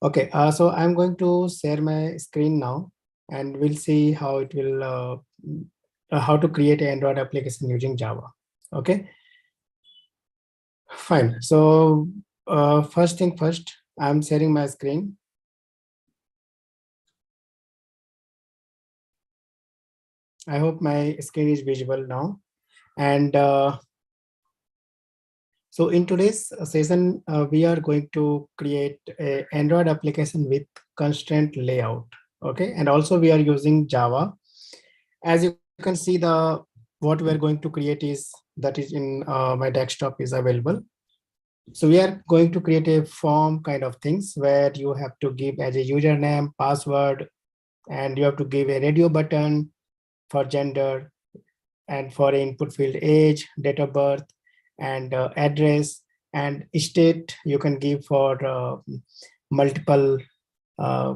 Okay, so I'm going to share my screen now, and we'll see how it will, how to create an Android application using Java. Okay, fine. So first thing first, I'm sharing my screen. I hope my screen is visible now. And so in today's session, we are going to create an Android application with constraint layout. Okay, and also we are using Java. As you can see, what we are going to create is that is in my desktop is available. So we are going to create a form kind of things where you have to give as a username, password, and you have to give a radio button for gender, and for input field age, date of birth, and address, and state you can give for multiple uh,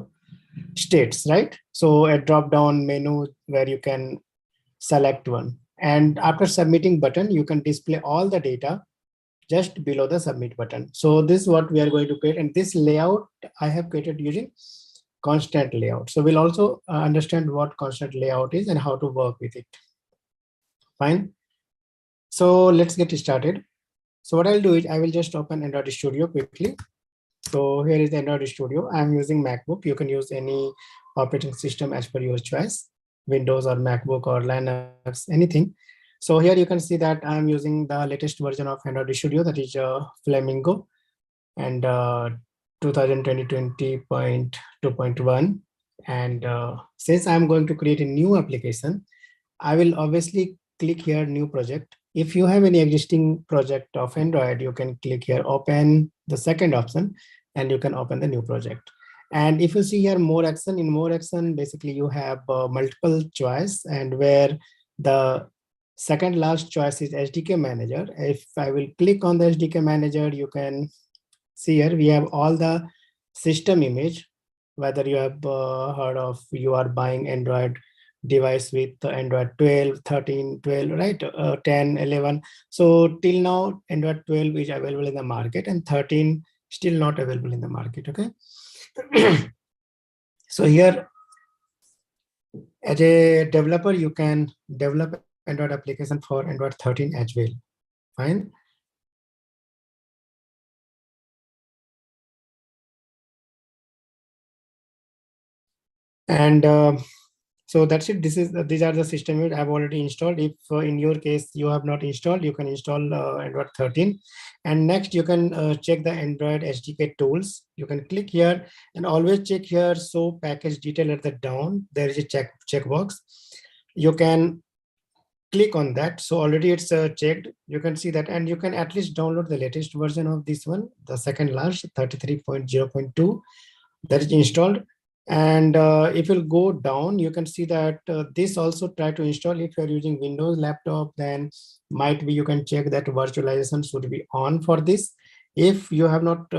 states, right? So a drop down menu where you can select one, and after submitting button you can display all the data just below the submit button. So this is what we are going to create, and this layout I have created using constraint layout. So we'll also understand what constraint layout is and how to work with it. Fine. So let's get started. So what I'll do is I will just open Android Studio quickly. So here is the Android Studio. I'm using MacBook. You can use any operating system as per your choice, Windows or MacBook or Linux, anything. So here you can see that I'm using the latest version of Android Studio, that is Flamingo, and 2020.2.1. And since I'm going to create a new application, I will obviously click here, new project. If you have any existing project of Android, you can click here, open the second option, and you can open the new project. And if you see here, more action, in more action, basically you have multiple choice, and where the second last choice is SDK manager. If I will click on the SDK manager, you can see here, we have all the system image, whether you have heard of, you are buying Android device with Android 12, 13, 12, right? 10, 11. So till now, Android 12 is available in the market, and 13 still not available in the market, okay? So here, as a developer, you can develop Android application for Android 13 as well, fine? And so that's it. These are the system I've already installed. If in your case you have not installed, you can install Android 13. And next you can check the Android SDK tools. You can click here and always check here. So package detail at the down, there is a checkbox. You can click on that. So already it's checked. You can see that, and you can at least download the latest version of this one, the second large 33.0.2 that is installed. And if you'll go down, you can see that this also try to install. If you're using Windows laptop, then might be you can check that virtualization should be on for this. If you have not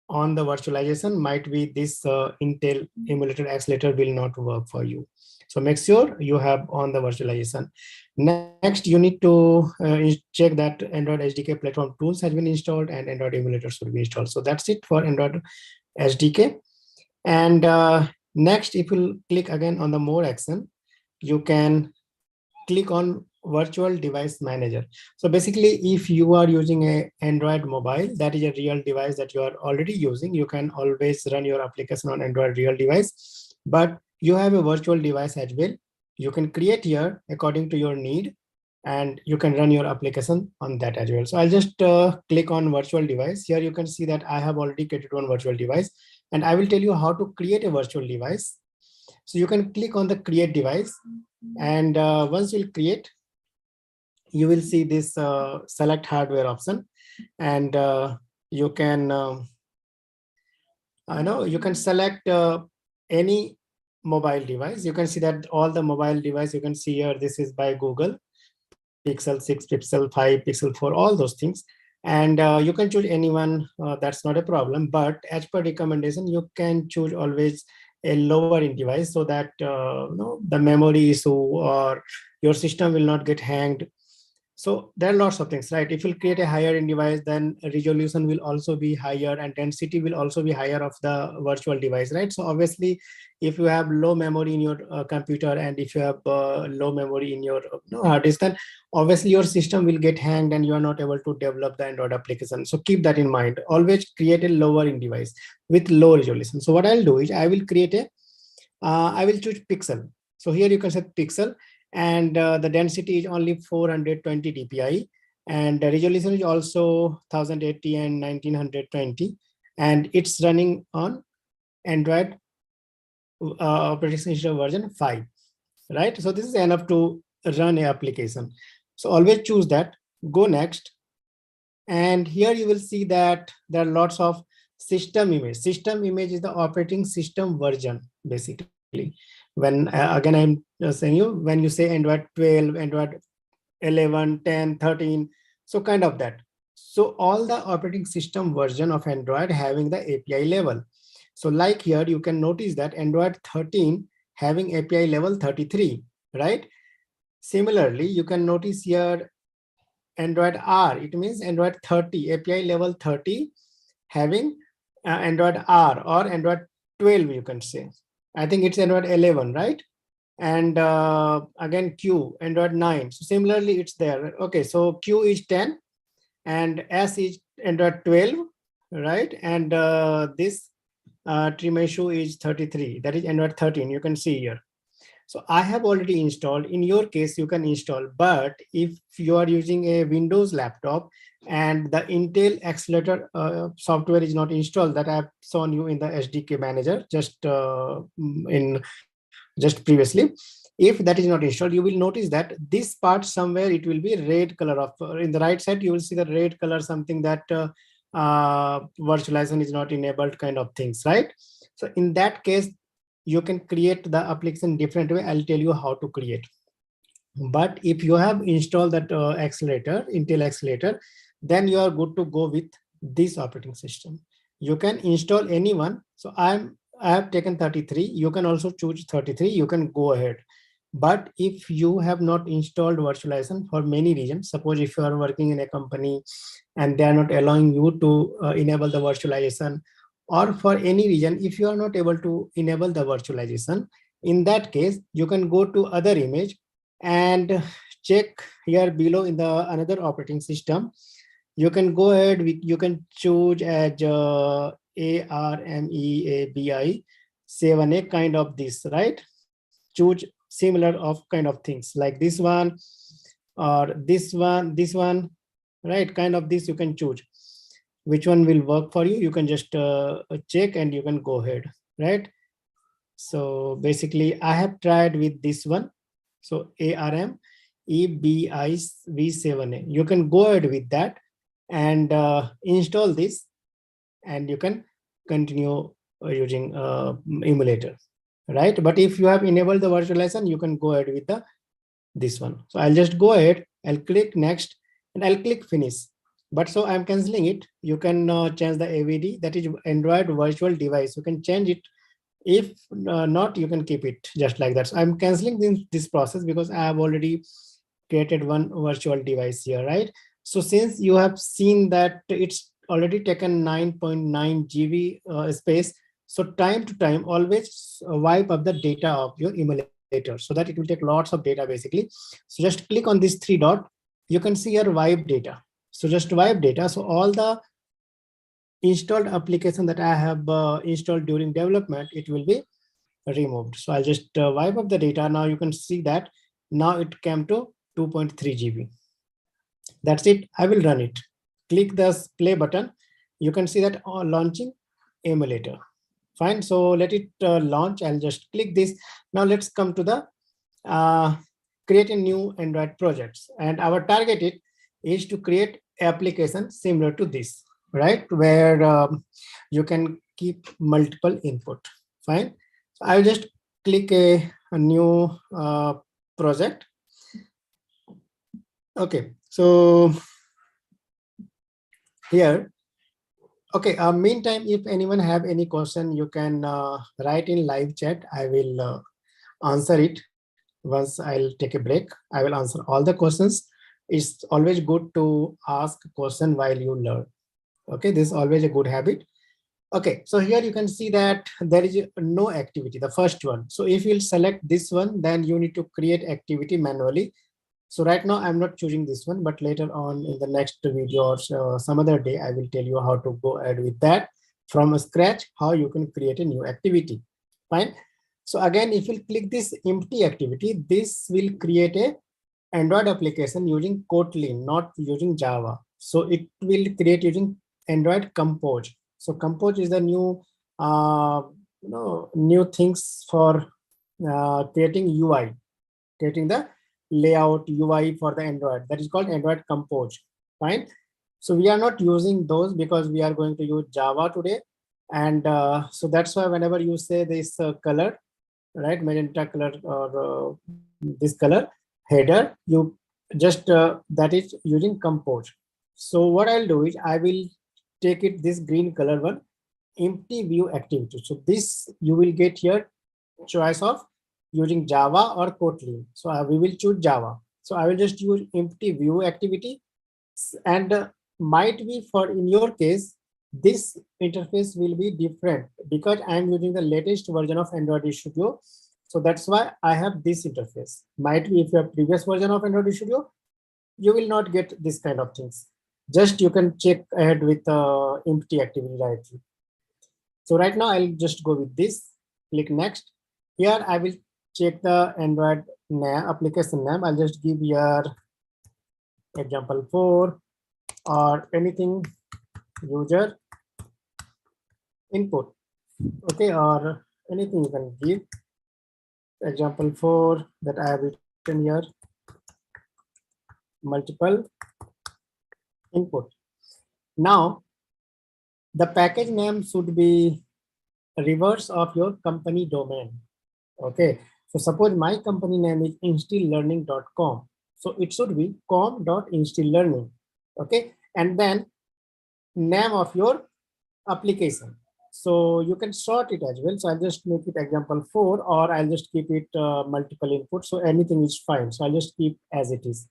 on the virtualization, might be this Intel emulator accelerator will not work for you. So make sure you have on the virtualization. Next, you need to check that Android SDK platform tools has been installed and Android emulator should be installed. So that's it for Android SDK. And next, if you click again on the more action, you can click on virtual device manager. So basically, if you are using a Android mobile, that is a real device that you are already using, you can always run your application on Android real device, but you have a virtual device as well. You can create here according to your need, and you can run your application on that as well. So I'll just click on virtual device. Here you can see that I have already created one virtual device, and I will tell you how to create a virtual device. So you can click on the create device, and once you create, you will see this select hardware option, and you can you can select any mobile device. You can see that all the mobile device you can see here, this is by Google, Pixel 6, Pixel 5, Pixel 4, all those things. And you can choose anyone, that's not a problem. But as per recommendation, you can choose always a lower end device, so that the memory issue or your system will not get hanged. So there are lots of things, right? If you create a higher end device, then resolution will also be higher and density will also be higher of the virtual device, right? So obviously, if you have low memory in your computer and if you have low memory in your hard disk, then obviously your system will get hanged and you are not able to develop the Android application. So keep that in mind. Always create a lower end device with low resolution. So what I'll do is I will create a, I will choose pixel. So here you can set pixel, and the density is only 420 dpi, and the resolution is also 1080 and 1920, and it's running on Android operating system version 5, right? So this is enough to run a application. So always choose that, go next, and here you will see that there are lots of system image. System image is the operating system version, basically. When again, I'm saying you, when you say Android 12, Android 11, 10, 13, so kind of that. So all the operating system version of Android having the API level. So like here, you can notice that Android 13 having API level 33, right? Similarly, you can notice here Android R, it means Android 30, API level 30 having Android R or Android 12, you can say. I think it's Android 11, right? And again, Q, Android 9. So similarly, it's there. Okay, so Q is 10 and S is Android 12, right? And this Trimeishu is 33. That is Android 13. You can see here. So I have already installed. In your case, you can install. But if you are using a Windows laptop and the Intel accelerator software is not installed, that I've shown you in the SDK manager just previously. If that is not installed, you will notice that this part somewhere it will be red color of in the right side. You will see the red color, something that virtualization is not enabled kind of things, right? So in that case, you can create the application different way. I'll tell you how to create. But if you have installed that accelerator, Intel accelerator, then you are good to go with this operating system. You can install any one. So I have taken 33. You can also choose 33. You can go ahead. But if you have not installed virtualization for many reasons, suppose if you are working in a company and they are not allowing you to enable the virtualization, or for any reason, if you are not able to enable the virtualization, in that case, you can go to other image and check here below in the another operating system. You can go ahead, you can choose as ARMEABI 7A kind of this, right? Choose similar of kind of things like this one or this one, right? Kind of this you can choose. Which one will work for you? You can just check and you can go ahead, right? So basically I have tried with this one. So ARM EBIV7A. You can go ahead with that and install this, and you can continue using emulator, right? But if you have enabled the virtualization, you can go ahead with this one. So I'll just go ahead, I'll click next, and I'll click finish. But so I'm canceling it. You can change the AVD, that is Android virtual device. You can change it. If not, you can keep it just like that. So I'm canceling this process because I have already created one virtual device here, right? So since you have seen that it's already taken 9.9 GB space, so time to time, always wipe up the data of your emulator so that it will take lots of data basically. So just click on this three dot. You can see your wipe data. So just wipe data. So all the installed application that I have installed during development, it will be removed. So I'll just wipe up the data. Now you can see that now it came to 2.3 GB. That's it. I will run it. Click the play button. You can see that launching emulator. Fine. So let it launch. I'll just click this. Now let's come to the create a new Android projects. And our target is to create application similar to this, right? Where you can keep multiple input. Fine. So I'll just click a new project. Okay. So here, okay. Meantime, if anyone have any question, you can write in live chat. I will answer it once I'll take a break. I will answer all the questions. it's always good to ask question while you learn. Okay, this is always a good habit. Okay, so here you can see that there is no activity, the first one. So if you'll select this one, then you need to create activity manually. So right now I'm not choosing this one, but later on in the next video or some other day, I will tell you how to go ahead with that from scratch, how you can create a new activity. Fine. So again, if you click this empty activity, this will create a Android application using Kotlin, not using Java. So it will create using Android Compose. So Compose is the new, new things for creating UI, creating the layout UI for the Android. That is called Android Compose. Fine. So we are not using those because we are going to use Java today. And so that's why whenever you say this color, right, magenta color or this color header, you just that is using Compose. So what I'll do is I will take it this green color one, empty view activity. So this you will get here choice of using Java or Kotlin. So we will choose Java. So I will just use empty view activity, and might be for in your case this interface will be different because I am using the latest version of Android Studio. So that's why I have this interface. Might be if you have previous version of Android Studio, you will not get this kind of things. Just you can check ahead with empty activity directly. So right now I'll just go with this, click next. Here I will check the Android name, application name. I'll just give here example 4 or anything user input. Okay, or anything you can give. Example 4 that I have written here, multiple input. Now the package name should be reverse of your company domain. Okay, so suppose my company name is instilllearning.com. So it should be com.instilllearning. Okay, and then name of your application. So you can sort it as well. So I'll just make it example 4, or I'll just keep it multiple input. So anything is fine. So I'll just keep as it is.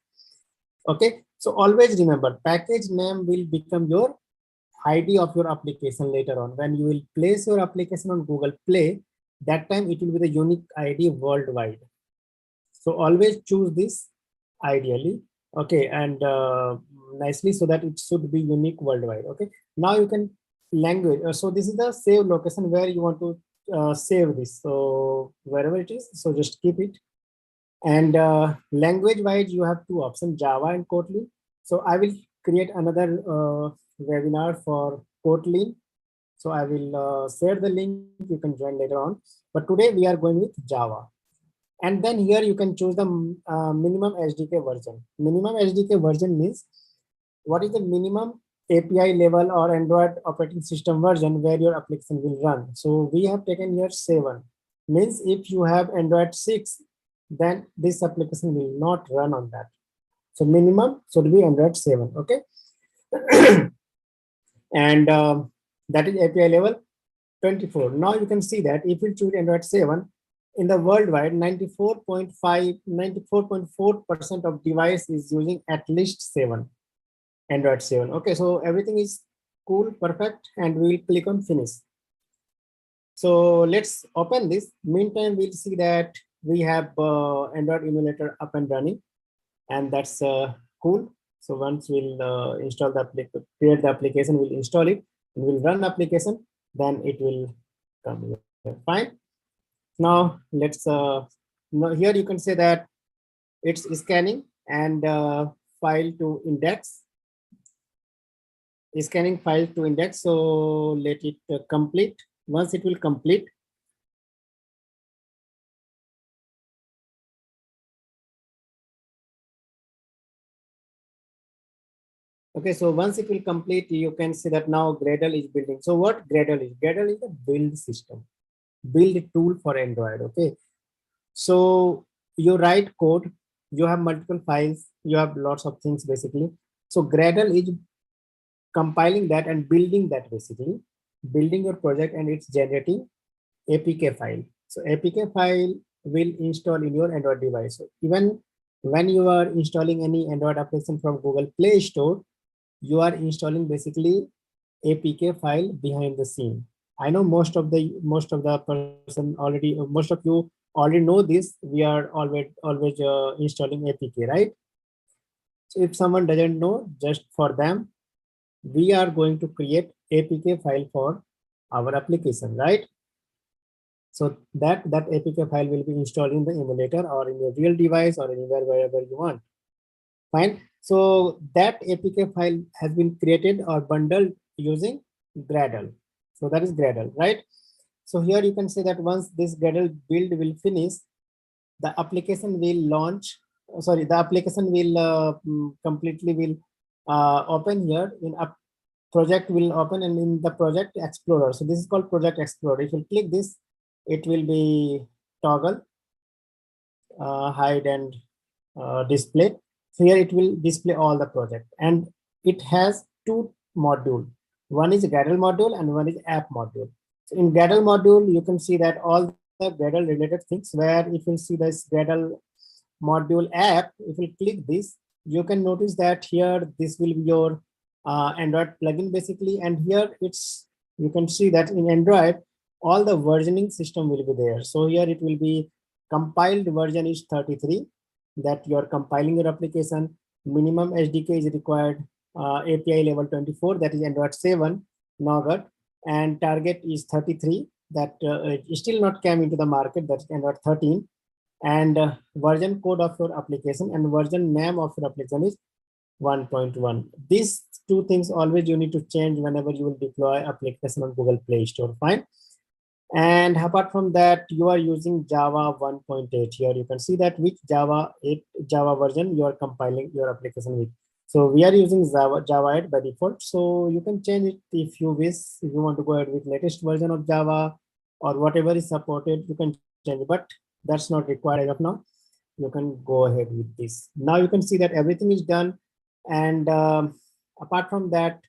Okay, so always remember package name will become your ID of your application later on. When you will place your application on Google Play, that time it will be the unique ID worldwide. So always choose this ideally. Okay, and nicely so that it should be unique worldwide. Okay, now you can language. So this is the save location where you want to save this. So wherever it is, so just keep it. And language wise, you have two options, Java and Kotlin. So I will create another webinar for Kotlin. So I will share the link, you can join later on. But today we are going with Java. And then here you can choose the minimum SDK version. Minimum SDK version means what is the minimum API level or Android operating system version where your application will run. So we have taken here 7. Means if you have Android 6, then this application will not run on that. So minimum should be Android 7. Okay. And that is API level 24. Now you can see that if you choose Android 7, in the worldwide 94.4% of device is using at least 7, Android 7. Okay, so everything is cool, perfect, and we'll click on finish. So let's open this. Meantime, we'll see that we have Android emulator up and running, and that's cool. So once we'll install the application, create the application, we'll install it, and we'll run the application, then it will come here. Fine. Now let's now here you can say that it's scanning and file to index. Scanning file to index. So let it complete. Once it will complete, okay, so once it will complete, you can see that now Gradle is building. So what Gradle is? Gradle is a build system, build tool for Android. Okay, so you write code, you have multiple files, you have lots of things basically. So Gradle is compiling that and building that basically, building your project, and it's generating APK file. So APK file will install in your Android device. So even when you are installing any Android application from Google Play Store, you are installing basically APK file behind the scene. I know most of the person already, most of you already know this. We are always installing APK, right? So if someone doesn't know, just for them, we are going to create APK file for our application, right? So that APK file will be installed in the emulator or in your real device or anywhere wherever you want. Fine. So that APK file has been created or bundled using Gradle. So that is Gradle, right? So here you can say that once this Gradle build will finish, the application will launch. Sorry, the application will completely will open here in a project will open, and in the project explorer. So this is called project explorer. If you click this, it will be toggle, hide and display. So here it will display all the project, and it has two modules. One is Gradle module and one is app module. So in Gradle module, you can see that all the Gradle related things, where if you see this Gradle module app, if you click this, you can notice that here this will be your Android plugin basically, and here it's, you can see that in Android all the versioning system will be there. So here it will be compiled version is 33, that you are compiling your application. Minimum SDK is required, API level 24, that is Android 7 Nougat, and target is 33, that still not came into the market, that's Android 13. And version code of your application and version name of your application is 1.1. These two things always you need to change whenever you will deploy application on Google Play Store. Fine. And apart from that, you are using Java 1.8. Here you can see that which Java 8 Java version you are compiling your application with. So we are using Java 8 by default. So you can change it if you wish. If you want to go ahead with latest version of Java or whatever is supported, you can change it. But that's not required as of now. You can go ahead with this. Now you can see that everything is done. And apart from that,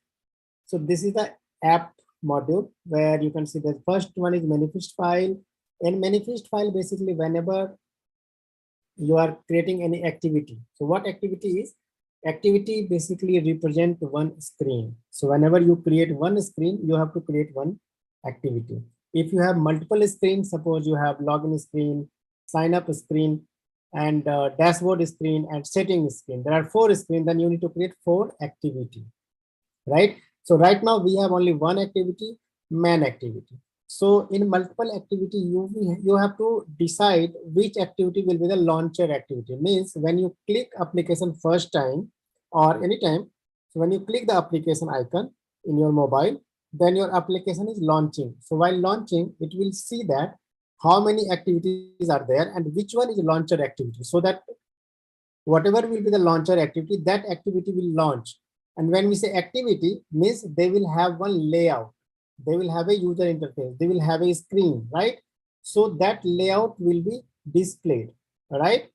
so this is the app module, where you can see the first one is manifest file. And manifest file basically whenever you are creating any activity. So what activity is? Activity basically represent one screen. So whenever you create one screen, you have to create one activity. If you have multiple screens, suppose you have login screen, sign up screen, and dashboard screen and setting screen. There are 4 screens, then you need to create 4 activity, right? So right now we have only one activity, man activity. So in multiple activity, you have to decide which activity will be the launcher activity. Means when you click application first time or anytime, so when you click the application icon in your mobile, then your application is launching. So while launching, it will see that how many activities are there and which one is launcher activity. So that whatever will be the launcher activity, that activity will launch. And when we say activity, means they will have one layout. They will have a user interface. They will have a screen, right? So that layout will be displayed, right?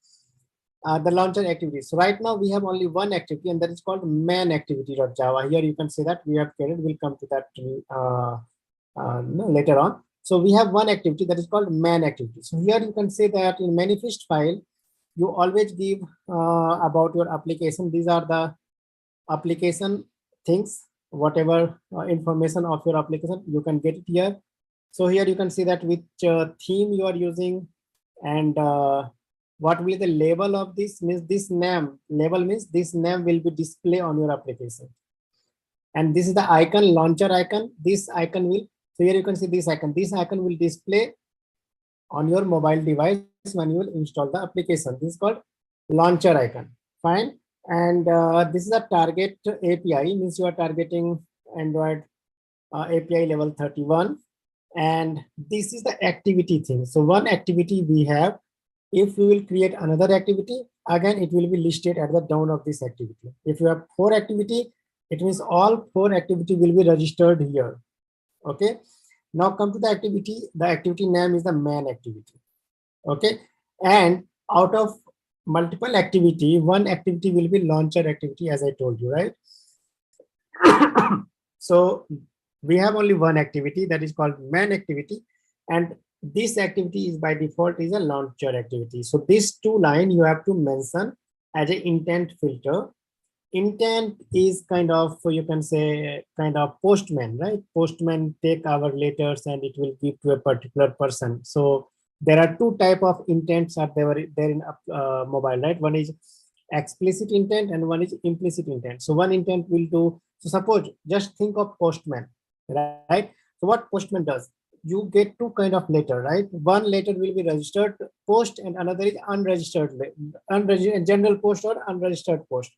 The launcher activities. So right now we have only one activity, and that is called man activity.java. Here you can see that we have created. We'll come to that later on. So we have one activity that is called man activity. So here you can say that in manifest file, you always give about your application. These are the application things, whatever information of your application, you can get it here. So here you can see that which theme you are using, and what will be the label of this. Means this name, label means this name will be displayed on your application. And this is the icon, launcher icon. This icon will, so here you can see this icon will display on your mobile device when you will install the application. This is called launcher icon. Fine. And this is a target API, means you are targeting Android API level 31. And this is the activity thing. So one activity we have. If we will create another activity, again, it will be listed at the down of this activity. If you have 4 activity, it means all 4 activity will be registered here. Okay. Now come to the activity. The activity name is the man activity. Okay. And out of multiple activity, one activity will be launcher activity, as I told you, right? So we have only one activity, that is called man activity, and this activity is by default is a launcher activity. So these 2 lines you have to mention as an intent filter. Intent is kind of, you can say, kind of postman, right? Postman take our letters and it will give to a particular person. So there are two type of intents are there in mobile, right? One is explicit intent and one is implicit intent. So one intent will do, so suppose just think of postman, right? So what postman does, you get two kind of letter, right? One letter will be registered post and another is unregistered, unregistered general post or unregistered post.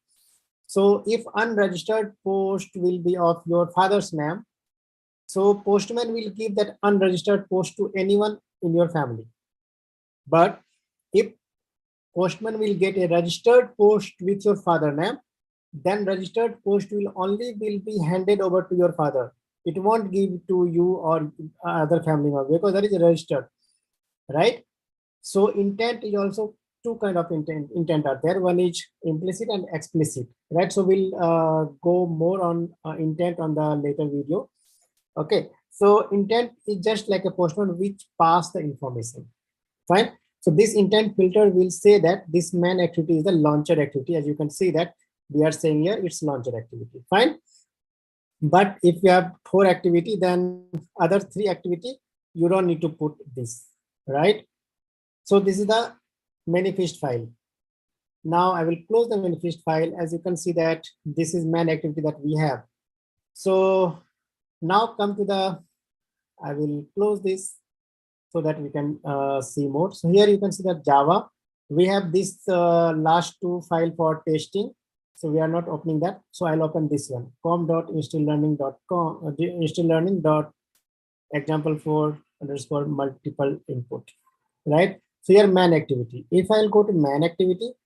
So if unregistered post will be of your father's name, so postman will give that unregistered post to anyone in your family. But if postman will get a registered post with your father name, then registered post will be handed over to your father. It won't give to you or other family member because that is registered, right? So intent is also two kind of intent are there. One is implicit and explicit, right? So we'll go more on intent on the later video. Okay, so intent is just like a postman which pass the information. Fine. So this intent filter will say that this main activity is the launcher activity. As you can see that we are saying here, it's launcher activity. Fine. But if you have 4 activity, then other 3 activity, you don't need to put this, right? So this is the manifest file. Now I will close the manifest file. As you can see that this is main activity that we have. So now come to the, I will close this so that we can see more. So here you can see that Java, we have this last 2 file for testing. So we are not opening that. So I'll open this one, com.instilllearning.com, instilllearning.example4 underscore multiple input, right? So here main activity. If I'll go to main activity,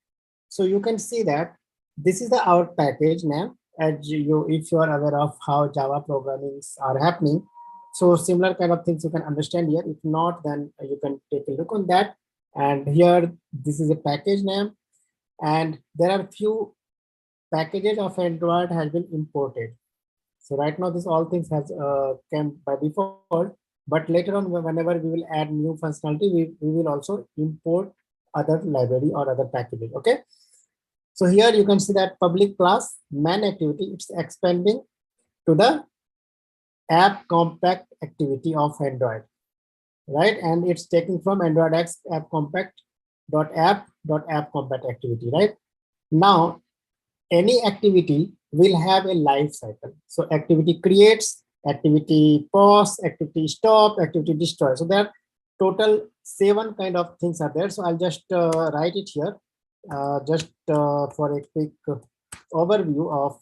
so you can see that this is the our package name. As you, if you are aware of how Java programmings are happening, so similar kind of things you can understand here. If not, then you can take a look on that. And here, this is a package name, and there are few packages of Android has been imported. So right now, this all things has came by default, but later on, whenever we will add new functionality, we will also import other library or other packages. Okay. So here you can see that public class main activity, it's expanding to the app compact activity of Android, right? And it's taking from Android X app compact dot app compact activity, right? Now, any activity will have a life cycle. So activity creates, activity pause, activity stop, activity destroy. So there are total 7 kind of things are there. So I'll just write it here, just for a quick overview of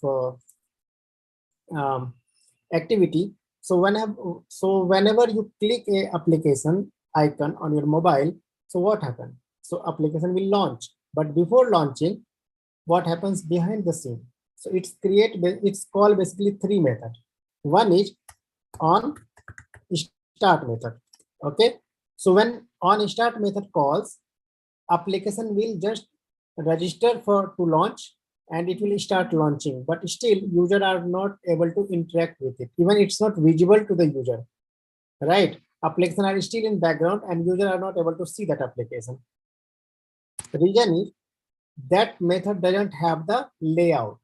activity. So whenever you click a application icon on your mobile, so what happens? So application will launch, but before launching, what happens behind the scene? So it's called basically 3 methods. One is on start method. Okay. So when on start method calls, application will just register to launch and it will start launching, but still user are not able to interact with it. Even it's not visible to the user, right? Application are still in background and user are not able to see that application. The reason is that method doesn't have the layout.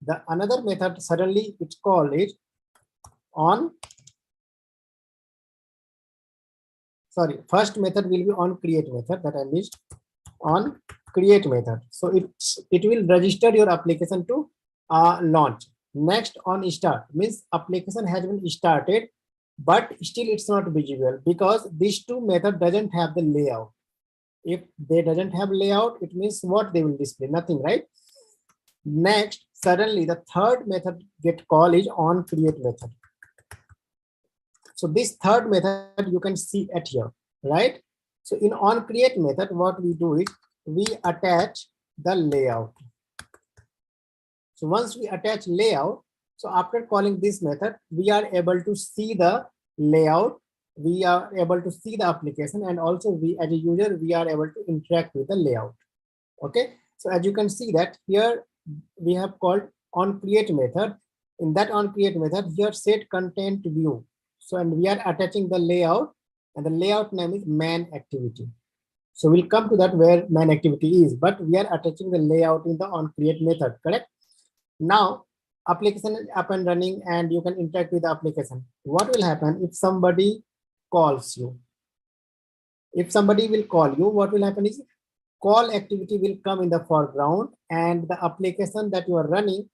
The another method suddenly it's called it on, sorry, first method will be on create method that I missed, on create method. So it will register your application to launch. Next on start means application has been started, but still it's not visible because these 2 method doesn't have the layout. If they doesn't have layout, it means what they will display? Nothing, right? Next, suddenly the third method get called is on create method. So this third method you can see at here, right? So in on create method, what we do is we attach the layout. So once we attach layout, so after calling this method, we are able to see the layout, we are able to see the application, and also we as a user, we are able to interact with the layout. Okay. So as you can see that here we have called on create method. In that on create method, here set content view. So and we are attaching the layout, and the layout name is main activity. So we'll come to that where main activity is, but we are attaching the layout in the onCreate method, correct? Now application is up and running and you can interact with the application. What will happen if somebody calls you? If somebody will call you, what will happen is call activity will come in the foreground and the application that you are running,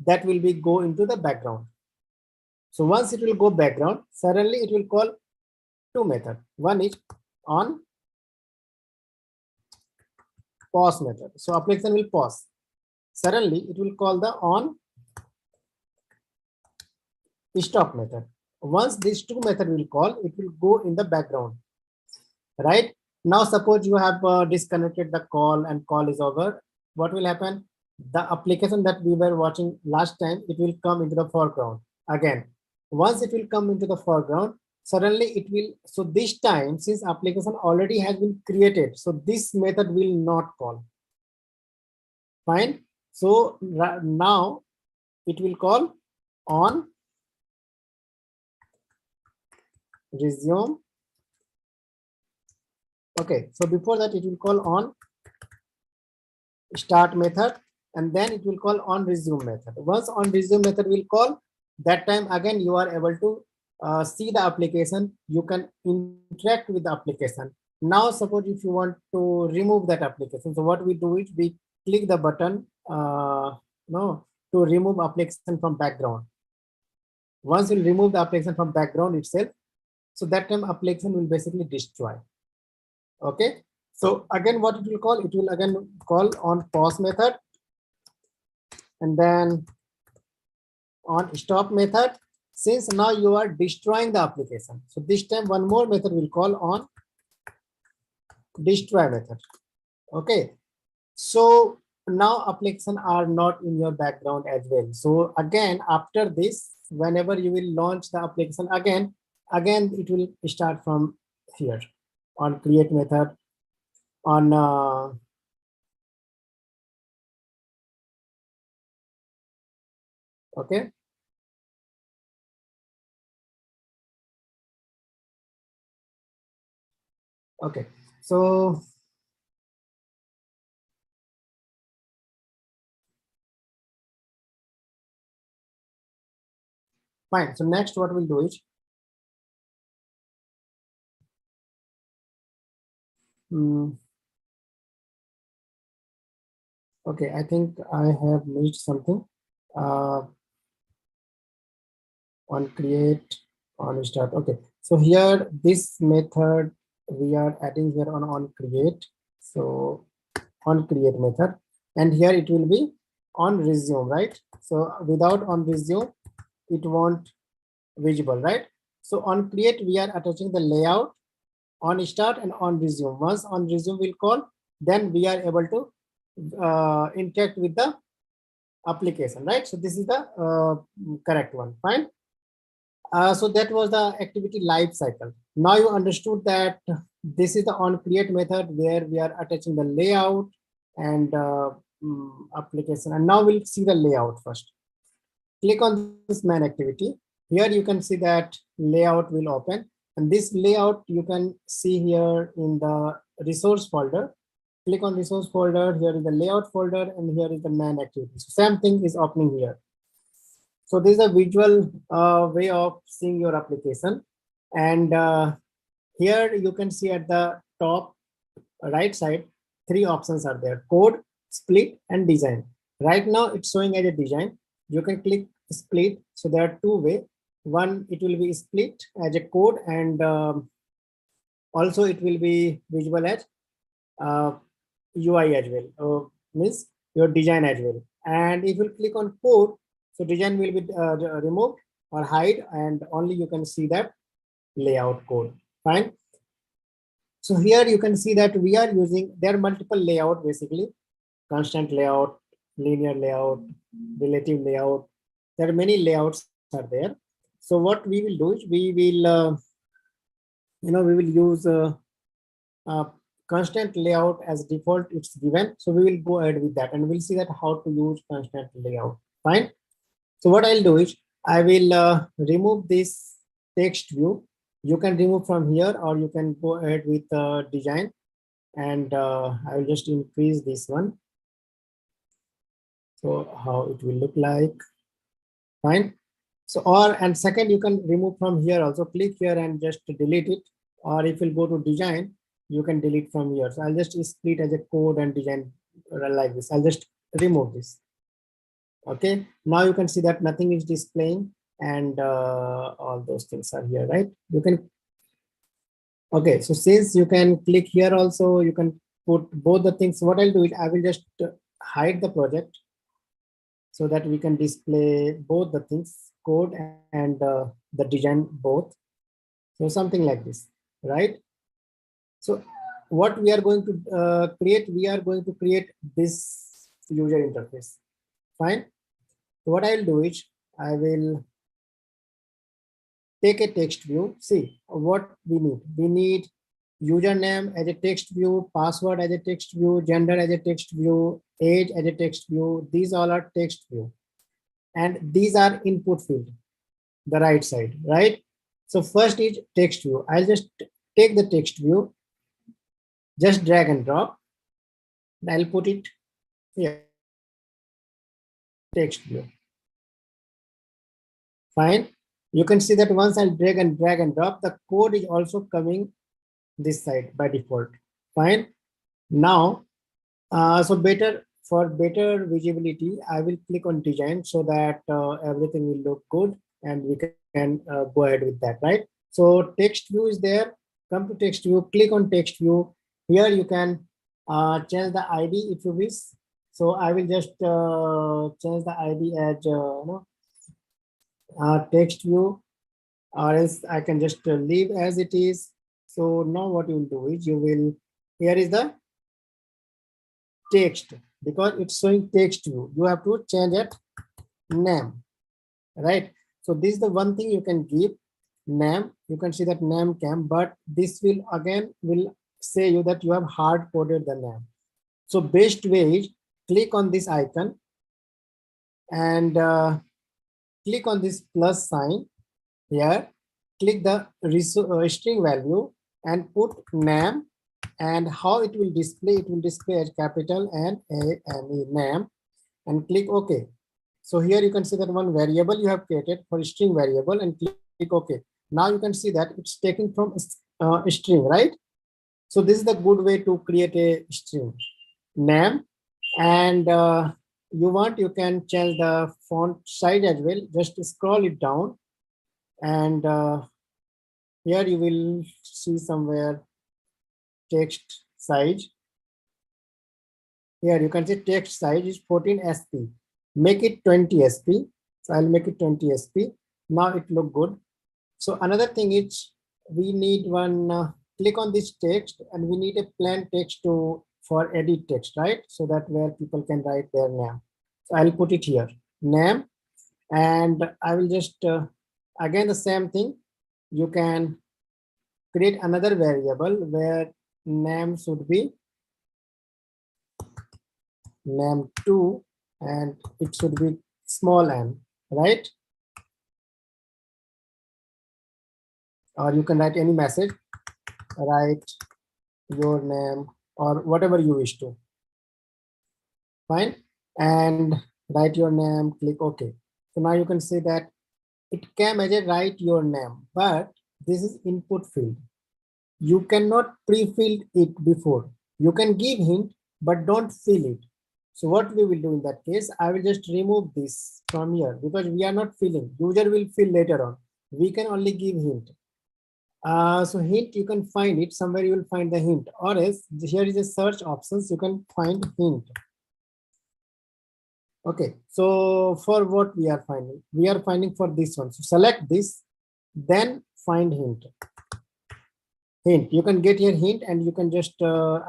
that will be go into the background. So once it will go background, suddenly it will call two methods. One is on pause method. So application will pause. Suddenly it will call the on stop method. Once these two methods will call, it will go in the background, right? Now suppose you have disconnected the call and call is over. What will happen? The application that we were watching last time, it will come into the foreground again. Once it will come into the foreground, suddenly it will, so this time since application already has been created, so this method will not call. Fine. So now it will call on resume. Okay, so before that it will call on start method and then it will call on resume method. Once on resume method will call, that time again you are able to see the application, you can interact with the application. Now suppose if you want to remove that application, so what we do is we click the button no, to remove application from background. Once you remove the application from background itself, so that time application will basically destroy. Okay, so again what it will call, it will again call on pause method and then on stop method. Since now you are destroying the application, so this time one more method will call on destroy method. Okay, so now application are not in your background as well. So again after this, whenever you will launch the application again it will start from here on create method, on okay. Okay, so fine. So next what we'll do is okay, I think I have missed something. On create, on start. Okay, so here this method we are adding here on create. So on create method, and here it will be on resume, right? So without on resume, it won't visible, right? So on create we are attaching the layout, on start and on resume. Once on resume will call, then we are able to interact with the application, right? So this is the correct one. Fine. So that was the activity life cycle. Now you understood that this is the on create method where we are attaching the layout and application. And now we'll see the layout first. Click on this main activity. Here you can see that layout will open, and this layout you can see here in the resource folder. Click on resource folder. Here is the layout folder, and here is the main activity. So same thing is opening here. So this is a visual way of seeing your application. And here you can see at the top right side, three options are there: code, split, and design. Right now it's showing as a design. You can click split. So there are two ways. One, it will be split as a code, and also it will be visible as UI as well, means your design as well. And if you click on code, so design will be removed or hide, and only you can see that layout code. Fine. So here you can see that we are using, there are multiple layout, basically constant layout, linear layout, relative layout. There are many layouts are there. So what we will do is we will, we will use constant layout as default, it's given. So we will go ahead with that, and we'll see that how to use constant layout. Fine. So what I'll do is I will remove this text view. You can remove from here, or you can go ahead with design. and I will just increase this one. So how it will look like, fine. So and second, you can remove from here also, click here and just delete it. Or if you go to design, you can delete from here. So I'll just split as a code and design like this. I'll just remove this. Okay, now you can see that nothing is displaying and all those things are here, right? You can, okay, so since you can click here also, you can put both the things. What I'll do is I will just hide the project so that we can display both the things, code and the design both. So something like this, right? So what we are going to create, we are going to create this user interface, fine. So what I'll do is I will take a text view. See what we need. We need username as a text view, password as a text view, gender as a text view, age as a text view. These all are text view. And these are input field, the right side, right? So first is text view. I'll just take the text view, just drag and drop. And I'll put it here, text view. Fine. You can see that once I'll drag and drop, the code is also coming this side by default. Fine. Now, so for better visibility, I will click on design so that everything will look good and we can go ahead with that, right? So text view is there. Come to text view, click on text view. Here you can change the ID if you wish. So I will just change the ID as text view, or else I can just leave as it is. So now what you will do is you will, here is the text, because it's showing text view. You have to change it name, right? So this is the one thing you can give name. You can see that name cam, but this will again will say you that you have hard coded the name. So best way is click on this icon and click on this plus sign here, click the string value and put name, and how it will display as capital and a name, and click OK. So here you can see that one variable you have created for string variable and click OK. Now you can see that it's taken from a string, right? So this is the good way to create a string name. And you can change the font size as well. Just scroll it down, and here you will see somewhere text size. Here you can see text size is 14 SP. Make it 20 SP. So I'll make it 20 SP. Now it look good. So another thing is we need one, click on this text and we need a plain text for edit text, right? So that where people can write their name. So I'll put it here, name, and I will just, again, the same thing. You can create another variable where name should be name2 and it should be small n, right? Or you can write any message, write your name or whatever you wish to. Fine. And write your name, click OK. So now you can see that it came as a write your name, but this is input field. You cannot pre-fill it before. You can give hint, but don't fill it. So what we will do in that case, I will just remove this from here because we are not filling. User will fill later on. We can only give hint. So hint, you can find it somewhere. You will find the hint, or else here is a search options. You can find hint. Okay, so for what we are finding for this one. So select this, then find hint. Hint, you can get here hint, and you can just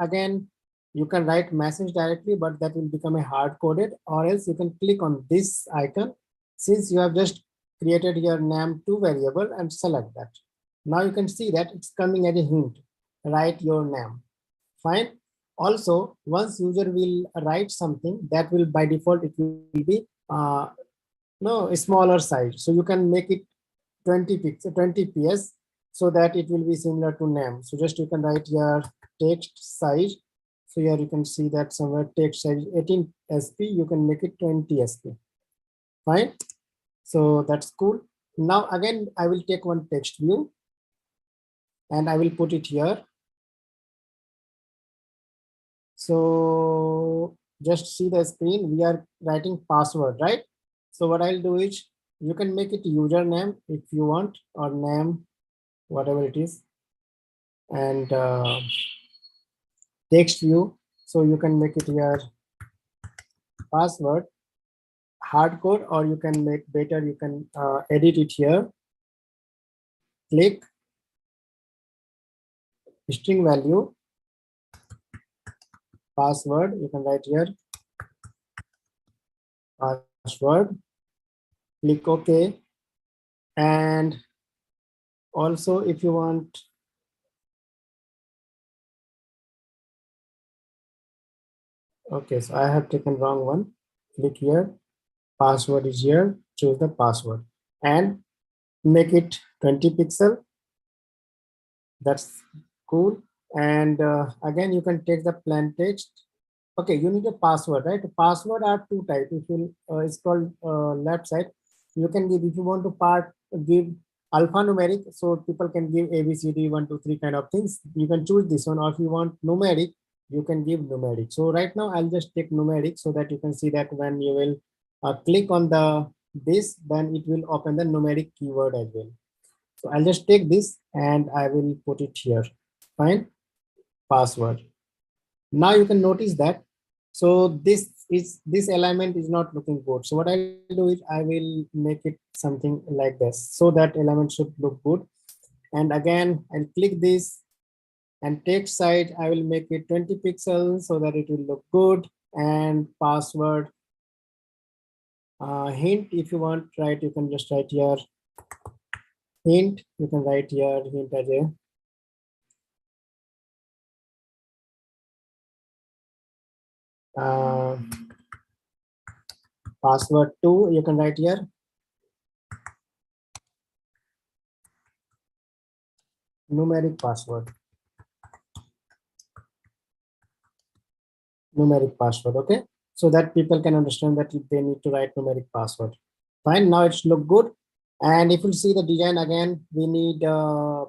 again you can write message directly, but that will become a hard coded, or else you can click on this icon since you have just created your name2 variable and select that. Now you can see that it's coming as a hint, write your name. Fine. Also, once user will write something, that will by default it will be a smaller size. So you can make it 20 ps so that it will be similar to name. So just you can write here text size. So here you can see that somewhere text size 18 sp, you can make it 20 sp. Fine. So that's cool. Now again, I will take one text view and I will put it here. So just see the screen, we are writing password, right? So what I'll do is, you can make it username if you want, or name, whatever it is, and text view. So you can make it here password hardcode, or you can make better, you can edit it here. Click string value password, you can write here password, click OK. And also if you want, okay, so I have taken wrong one. Click here, password is here, choose the password and make it 20 pixel. That's cool. And again, you can take the plain text. Okay, you need a password, right? Password are two types. If you it's called left side, you can give, if you want to give alphanumeric, so people can give ABCD 1 2 3 kind of things. You can choose this one, or if you want numeric, you can give numeric. So right now I'll just take numeric, so that you can see that when you will click on this, then it will open the numeric keyword as well. So I'll just take this and I will put it here. Fine. Password. Now you can notice that. So this alignment is not looking good. So what I'll do is I will make it something like this, so that alignment should look good. And again, I'll click this and text size, I will make it 20 pixels so that it will look good. And password hint, if you want, right, you can just write here hint. You can write here hint as a password 2, you can write here numeric password. Numeric password, okay, so that people can understand that they need to write numeric password. Fine, now it's look good. And if you see the design again, we need a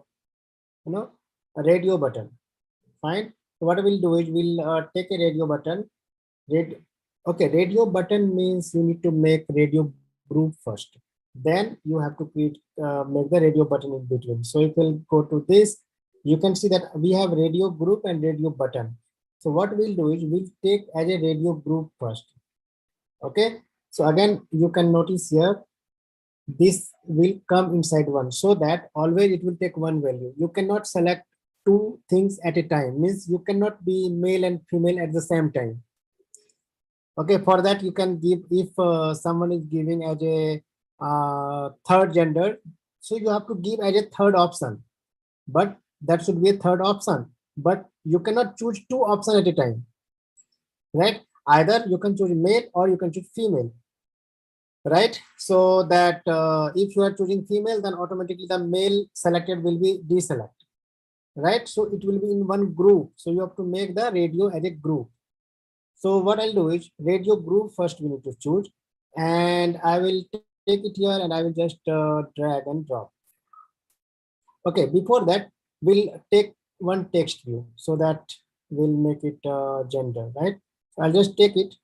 radio button. Fine, so what we'll do is we'll take a radio button. Okay, radio button means you need to make radio group first, then you have to make the radio button in between. So if we'll go to this, you can see that we have radio group and radio button. So what we'll do is we'll take as a radio group first. Okay, so again, you can notice here, this will come inside one, so that always it will take one value. You cannot select two things at a time, means you cannot be male and female at the same time. Okay, for that you can give, if someone is giving as a third gender, so you have to give as a third option, but that should be a third option, but you cannot choose two options at a time, right? Either you can choose male or you can choose female, right? So that if you are choosing female, then automatically the male selected will be deselect, right? So it will be in one group, so you have to make the radio as a group. So what I'll do is radio group first we need to choose, and I will take it here and I will just drag and drop. Okay, before that we'll take one text view, so that we'll make it gender, right? So I'll just take it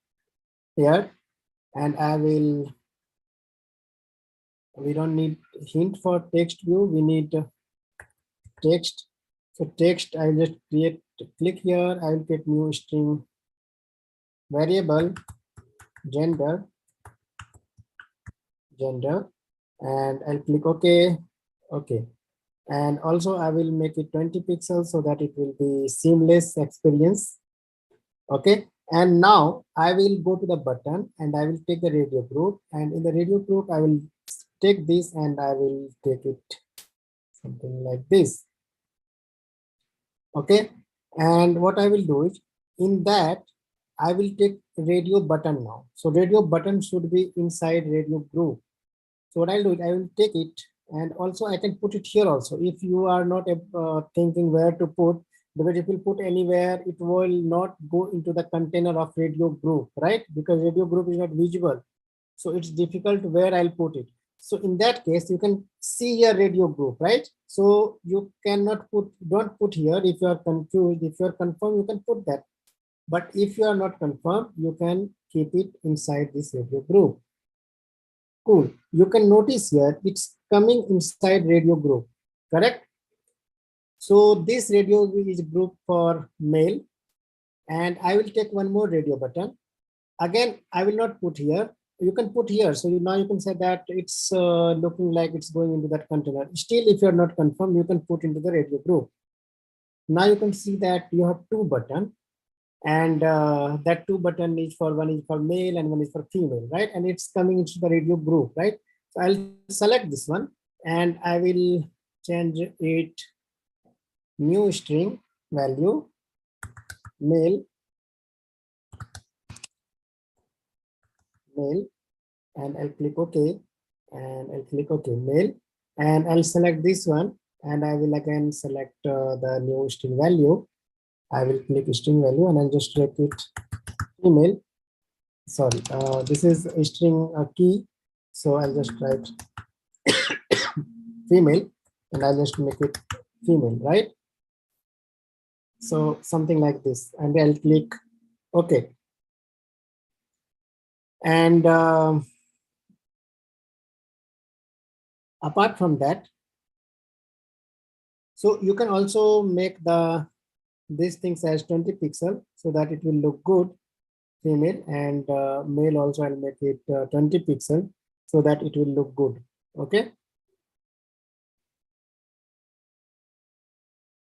here and I will, we don't need hint for text view, we need text. So text, I'll just click here, I will get new string variable gender, and I'll click OK. Okay, and also I will make it 20 pixels so that it will be seamless experience. Okay, and now I will go to the button and I will take the radio group, and in the radio group I will take this and I will take it something like this. Okay, and what I will do is, in that I will take radio button now. So radio button should be inside radio group. So what I'll do is I will take it, and also I can put it here also. If you are not thinking where to put, because if you put anywhere, it will not go into the container of radio group, right? Because radio group is not visible. So it's difficult where I'll put it. So in that case, you can see your radio group, right? So you cannot put, don't put here. If you are confused, if you are confirmed, you can put that. But if you are not confirmed, you can keep it inside this radio group. Cool. You can notice here, it's coming inside radio group, correct? So this radio is group for mail, and I will take one more radio button. Again, I will not put here. You can put here. So now you can say that it's looking like it's going into that container. Still, if you're not confirmed, you can put into the radio group. Now you can see that you have two buttons, and that two button is for, one is for male and one is for female, right? And it's coming into the radio group, right? So I'll select this one and I will change it, new string value, male, and I'll click OK, and I'll click OK, male, and I'll select this one, and I will again select the new string value. I will click string value and I'll just make it female. Sorry, this is a string key, so I'll just write female and I'll just make it female, right? So something like this, and I'll click OK. And apart from that, so you can also make these things as 20 pixel so that it will look good, female, and male also I'll make it 20 pixel so that it will look good. Okay.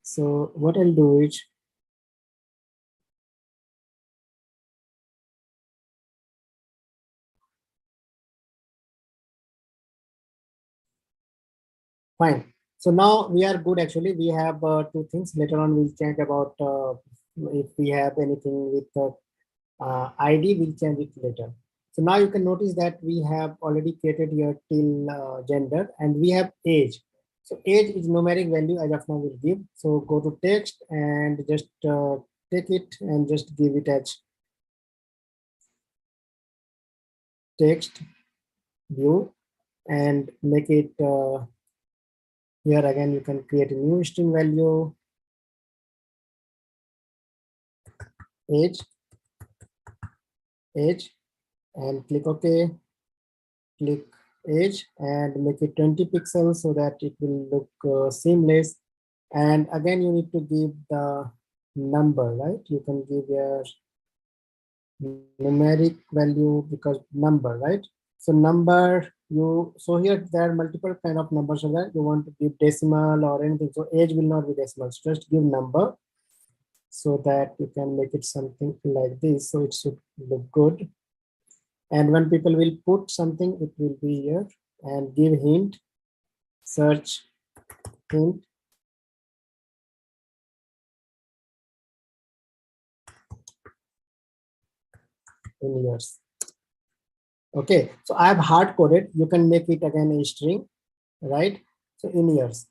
So what I'll do is, fine. So now we are good. Actually, we have two things. Later on, we'll change about if we have anything with ID, we'll change it later. So now you can notice that we have already created here till gender, and we have age. So age is numeric value as of now we'll give. So go to text and just take it and just give it as text view and make it here again. You can create a new string value, age, and click OK. Click age and make it 20 pixels so that it will look seamless. And again, you need to give the number, right? You can give your numeric value because number, right? So number, so here there are multiple kind of numbers so that you want to give decimal or anything. So age will not be decimal, so just give number so that you can make it something like this. So it should look good. And when people will put something, it will be here, and give hint, search hint. In years. Okay, so I have hard coded. You can make it again a string, right? So in years.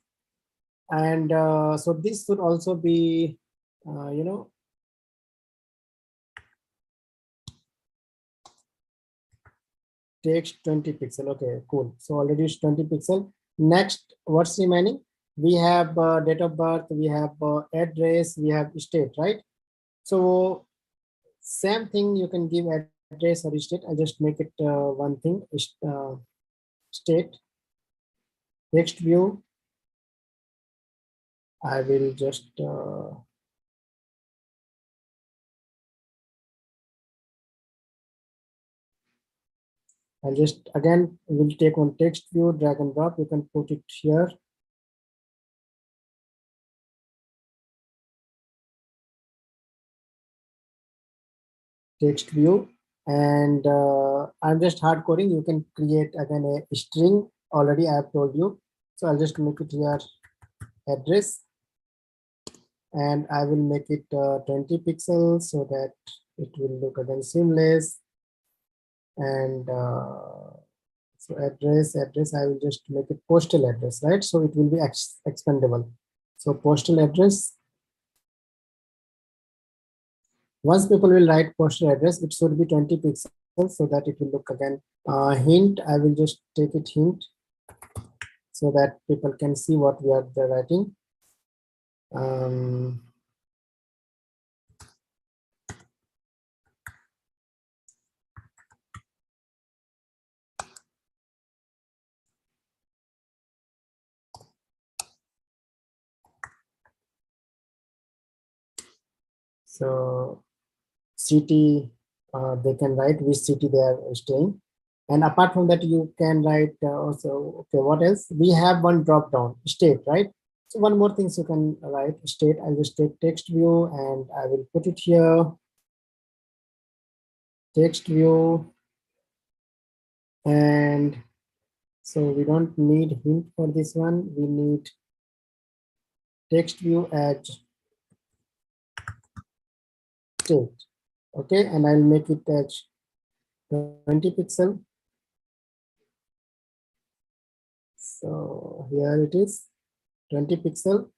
And so this should also be, text 20 pixel. Okay, cool. So already it's 20 pixel. Next, what's remaining? We have date of birth, we have address, we have state, right? So same thing, you can give address or state. I just make it one thing, state, text view. I will just I'll just again will take one text view, drag and drop. You can put it here. Text view, and I'm just hard coding. You can create again a string. Already I have told you. So I'll just make it here address, and I will make it 20 pixels so that it will look again seamless. And so address, I will just make it postal address, right? So it will be expandable. So postal address, Once people will write postal address, it should be 20 pixels so that it will look again. Hint, I will just take it hint so that people can see what we are writing. Um, so city, they can write which city they are staying. And apart from that, you can write also, okay, what else? We have one drop down, state, right? So one more things you can write, state. I'll just take text view and I will put it here. Text view. And so we don't need hint for this one. We need text view as state. Okay, and I'll make it as 20 pixel. So here it is, 20 pixel.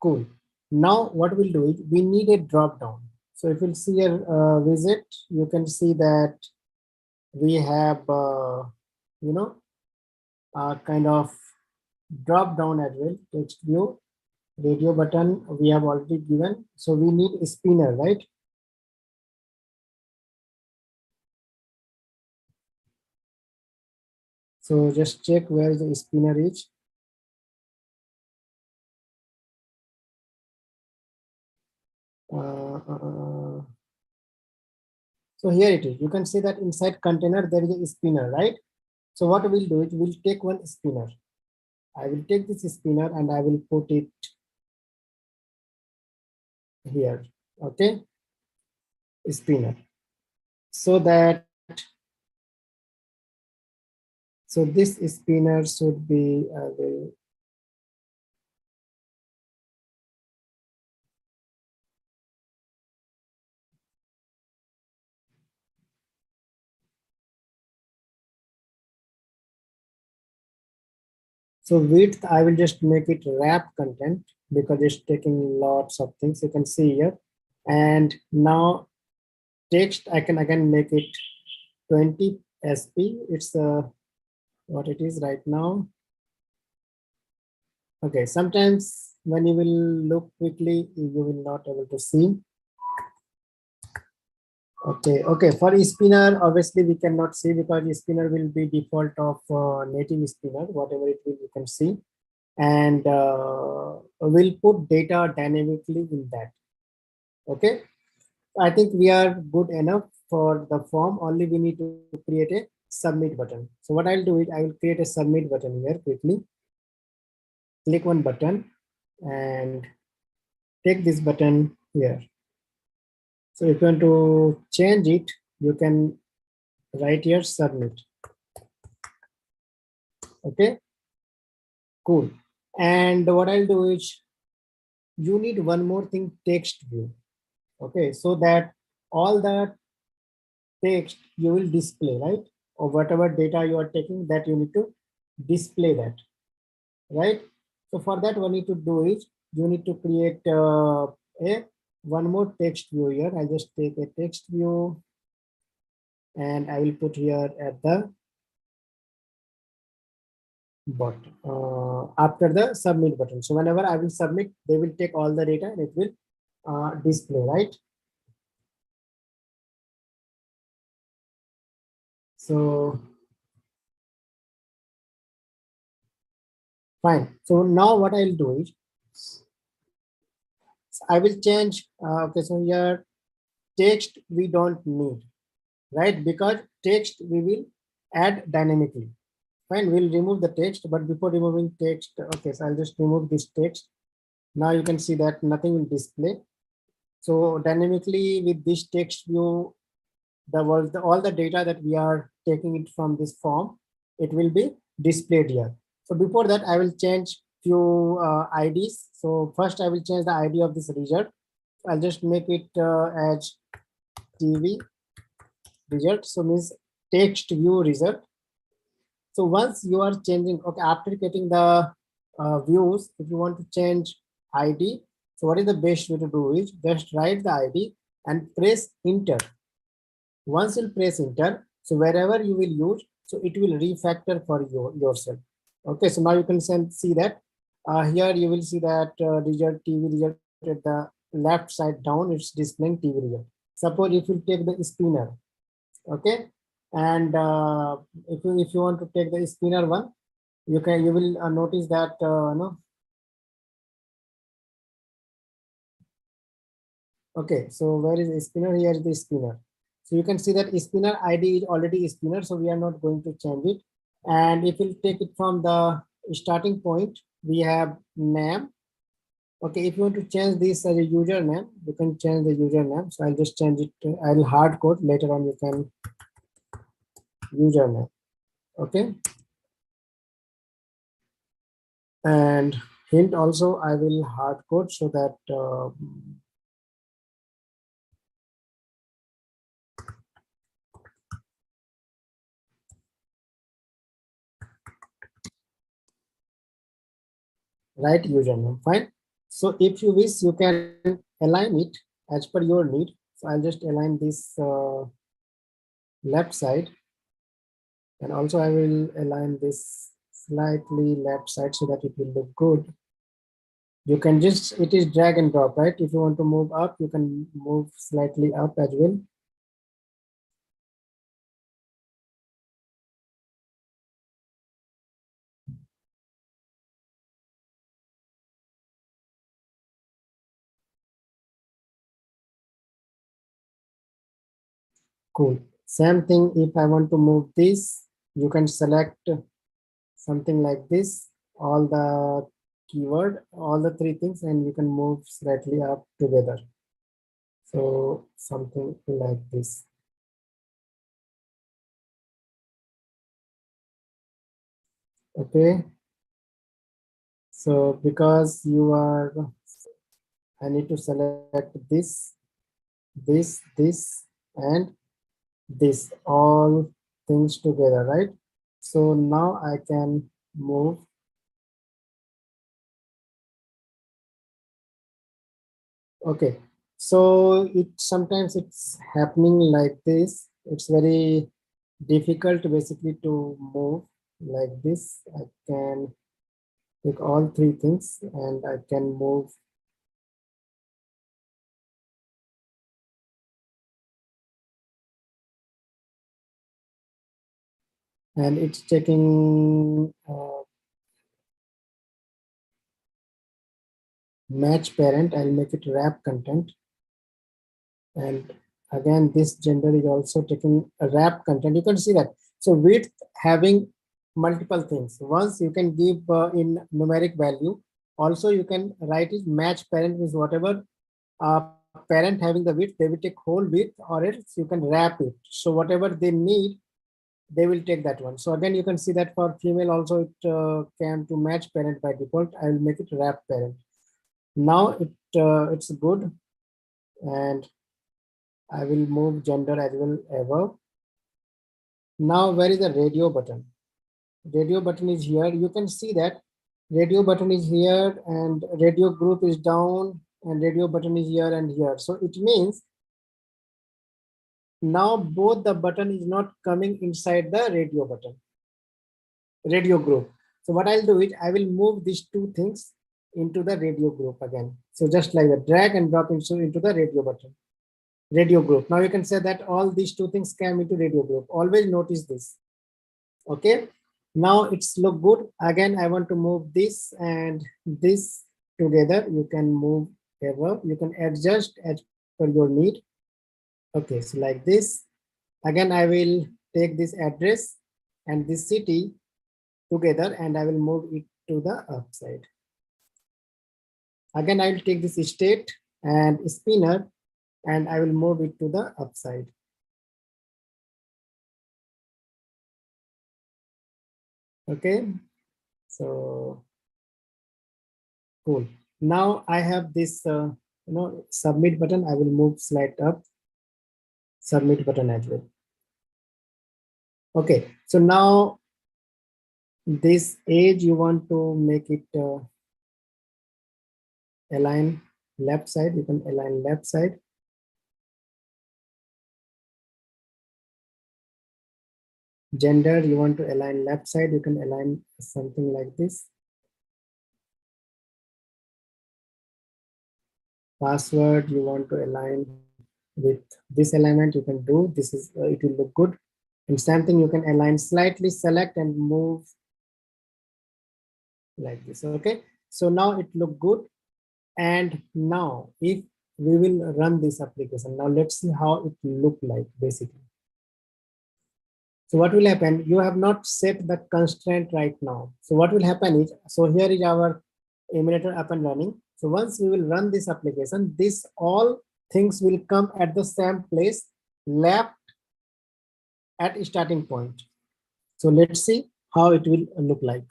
Cool. Now what we'll do is we need a drop down. So if you'll see a visit, you can see that we have, you know, a kind of drop down as well. Text view, radio button we have already given. So we need a spinner, right? So just check where the spinner is. So here it is. You can see that inside container there is a spinner, right? So what we'll do is we'll take one spinner. I will take this spinner and I will put it here. Okay, spinner. So that this spinner should be so width, I will just make it wrap content because it's taking lots of things. You can see here. And now text, I can again make it 20 SP. It's what it is right now. Okay, sometimes when you will look quickly, you will not able to see. Okay, for spinner, obviously we cannot see because spinner will be default of native spinner, whatever it will, you can see. And we'll put data dynamically in that. Okay, I think we are good enough for the form. Only we need to create a submit button. So what I'll do is I will create a submit button here quickly. Click one button and take this button here. So if you want to change it, you can write here submit. Okay, cool. And what I'll do is you need one more thing, text view. Okay, so that all the text you will display, right? Or whatever data you are taking, that you need to display that, right? So for that, what you need to do is you need to create a one more text view here. I just take a text view and I will put here at the bottom after the submit button. So whenever I will submit, they will take all the data and it will display, right? So fine. So now what I'll do is I will change. Okay, so here text we don't need, right? Because text we will add dynamically. Fine, we'll remove the text, but before removing text, okay, so I'll just remove this text. Now you can see that nothing will display. So dynamically with this text view, all the data that we are taking it from this form, it will be displayed here. So before that, I will change few IDs. So first I will change the ID of this result. I'll just make it as TV result. So means text view result. So once you are changing, okay, after getting the views, if you want to change ID, So what is the best way to do is just write the ID and press enter. Once you press enter, so wherever you will use, so it will refactor for yourself. Okay, so now you can see that here you will see that result TV result at the left side down, it's displaying TV result. Suppose if you take the spinner, okay, and if you want to take the spinner one, you will notice that no. Okay, so where is the spinner? Here is the spinner. So you can see that spinner ID is already spinner, so we are not going to change it. And if we take it from the starting point, we have name. Okay, if you want to change this as a username, you can change the username. So I'll just change it. I'll hard code later on. You can username. Okay, and hint also I will hard code so that right username. Fine. So if you wish, you can align it as per your need. So I'll just align this left side, and also I will align this slightly left side so that it will look good. You can just, it is drag and drop, right? If you want to move up, you can move slightly up as well. Cool. Same thing, if I want to move this, you can select something like this, all the keyword, all the three things, and you can move slightly up together. So something like this. Okay. So because you are, I need to select this, and this, all things together, right? So now I can move. Okay. So sometimes it's happening like this. It's very difficult basically to move like this. I can take all three things and I can move. And it's taking match parent. I'll make it wrap content. And again, this gender is also taking a wrap content. You can see that. So width having multiple things. Once you can give in numeric value. Also, you can write it match parent with whatever parent having the width, they will take whole width, or else you can wrap it. So whatever they need, they will take that one. So again, you can see that for female also it came to match parent by default. I will make it wrap parent. Now it's good, and I will move gender as well above. Now where is the radio button? Radio button is here. You can see that radio button is here and radio group is down and radio button is here and here. So it means now both the button is not coming inside the radio button, radio group. So what I'll do is I will move these two things into the radio group again. So just like that, drag and drop into the radio button, radio group. Now you can say that all these two things came into radio group. Always notice this. Okay. Now it's look good. Again, I want to move this and this together. You can move ever. You can adjust as per your need. Okay, so like this. Again, I will take this address and this city together and I will move it to the upside. Again, I will take this state and spinner and I will move it to the upside. Okay, so cool. Now I have this submit button. I will move slide up, submit button as well. Okay, so now this age you want to make it align left side, you can align left side. Gender, you want to align left side, you can align something like this. Password, you want to align with this alignment, you can do. This is it will look good. And same thing, you can align slightly, select and move like this. Okay, so now it look good. And now if we will run this application, now let's see how it look like basically. So what will happen? You have not set the constraint right now. So what will happen is, so here is our emulator up and running. So once we will run this application, this all things will come at the same place, left at starting point. So let's see how it will look like.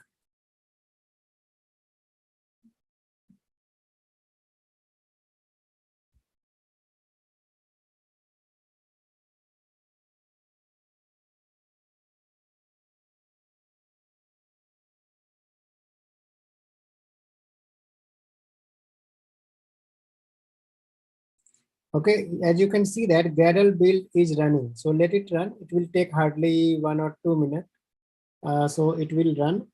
Okay, as you can see that Gradle build is running. So let it run. It will take hardly 1 or 2 minutes. So it will run.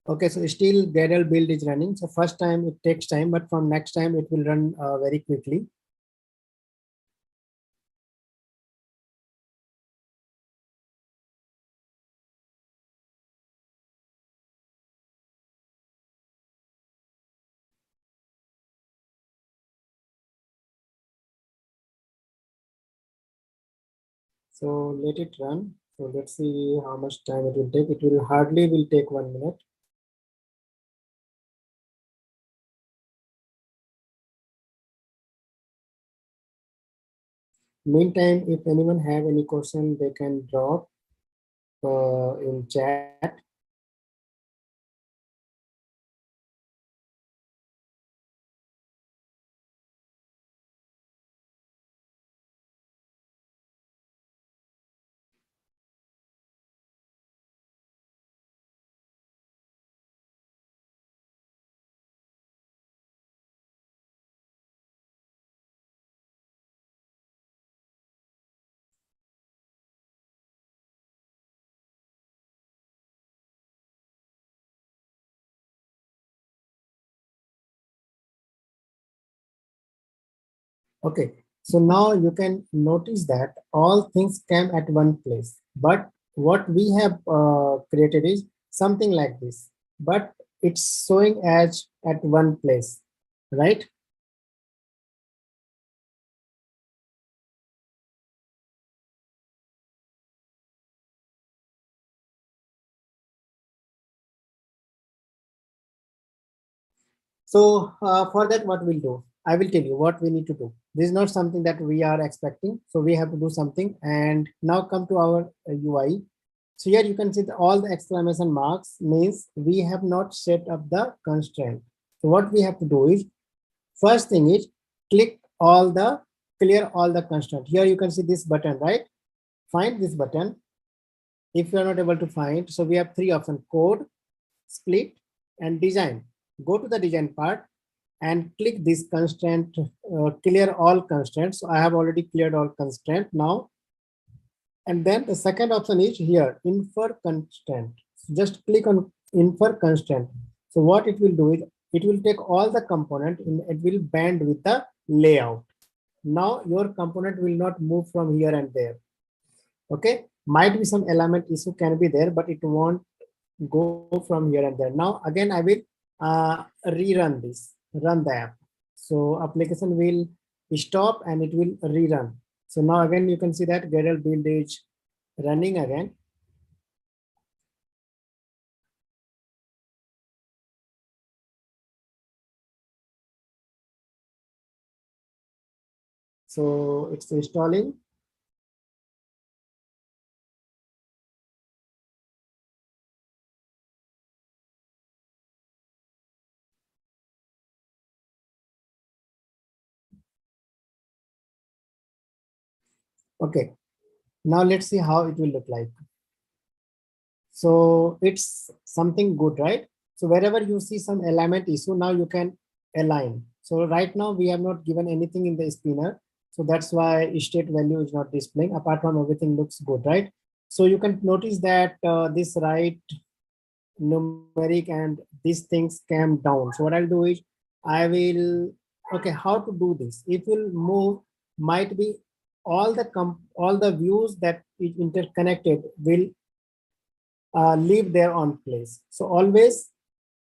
Okay, so still Gradle build is running. So first time it takes time, but from next time it will run very quickly. So let it run. So let's see how much time it will take. It will hardly will take 1 minute. Meantime, if anyone have any question, they can drop in chat. Okay, so now you can notice that all things came at one place, but what we have created is something like this, but it's showing as at one place, right? So for that, what we'll do, I will tell you what we need to do. This is not something that we are expecting. So we have to do something. And now come to our UI. So here you can see all the exclamation marks means we have not set up the constraint. So what we have to do is, first thing is click clear all the constraint. Here you can see this button, right? Find this button. If you are not able to find, so we have three options: code, split, and design. Go to the design part and click this constraint, clear all constraints. So I have already cleared all constraint now. And then the second option is here, infer constraint. So just click on infer constraint. So what it will do is, it will take all the component and it will band with the layout. Now your component will not move from here and there. Okay, might be some element issue can be there, but it won't go from here and there. Now again, I will rerun this, run the app. So application will stop and it will rerun. So now again, you can see that Gradle build is running again. So it's installing. Okay, now let's see how it will look like. So it's something good, right? So wherever you see some alignment issue, now you can align. So right now we have not given anything in the spinner. So that's why state value is not displaying. Apart from everything looks good, right? So you can notice that this right numeric and these things came down. So what I'll do is I will, okay, how to do this? It will move, might be all the views that is interconnected will leave their own place. So always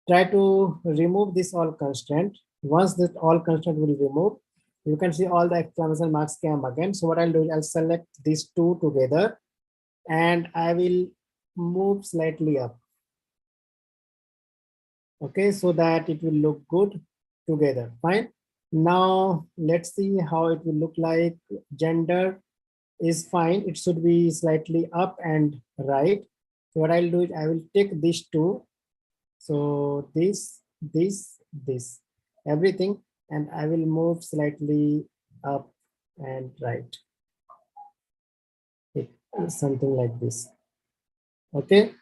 try to remove this all constraint. Once this all constraint will remove, you can see all the exclamation marks came again. So what I'll do is I'll select these two together and I will move slightly up. Okay, so that it will look good together. Fine. Now let's see how it will look like. Gender is fine. It should be slightly up and right. So what I'll do is I will take these two. So this, everything, and I will move slightly up and right. It is something like this. Okay.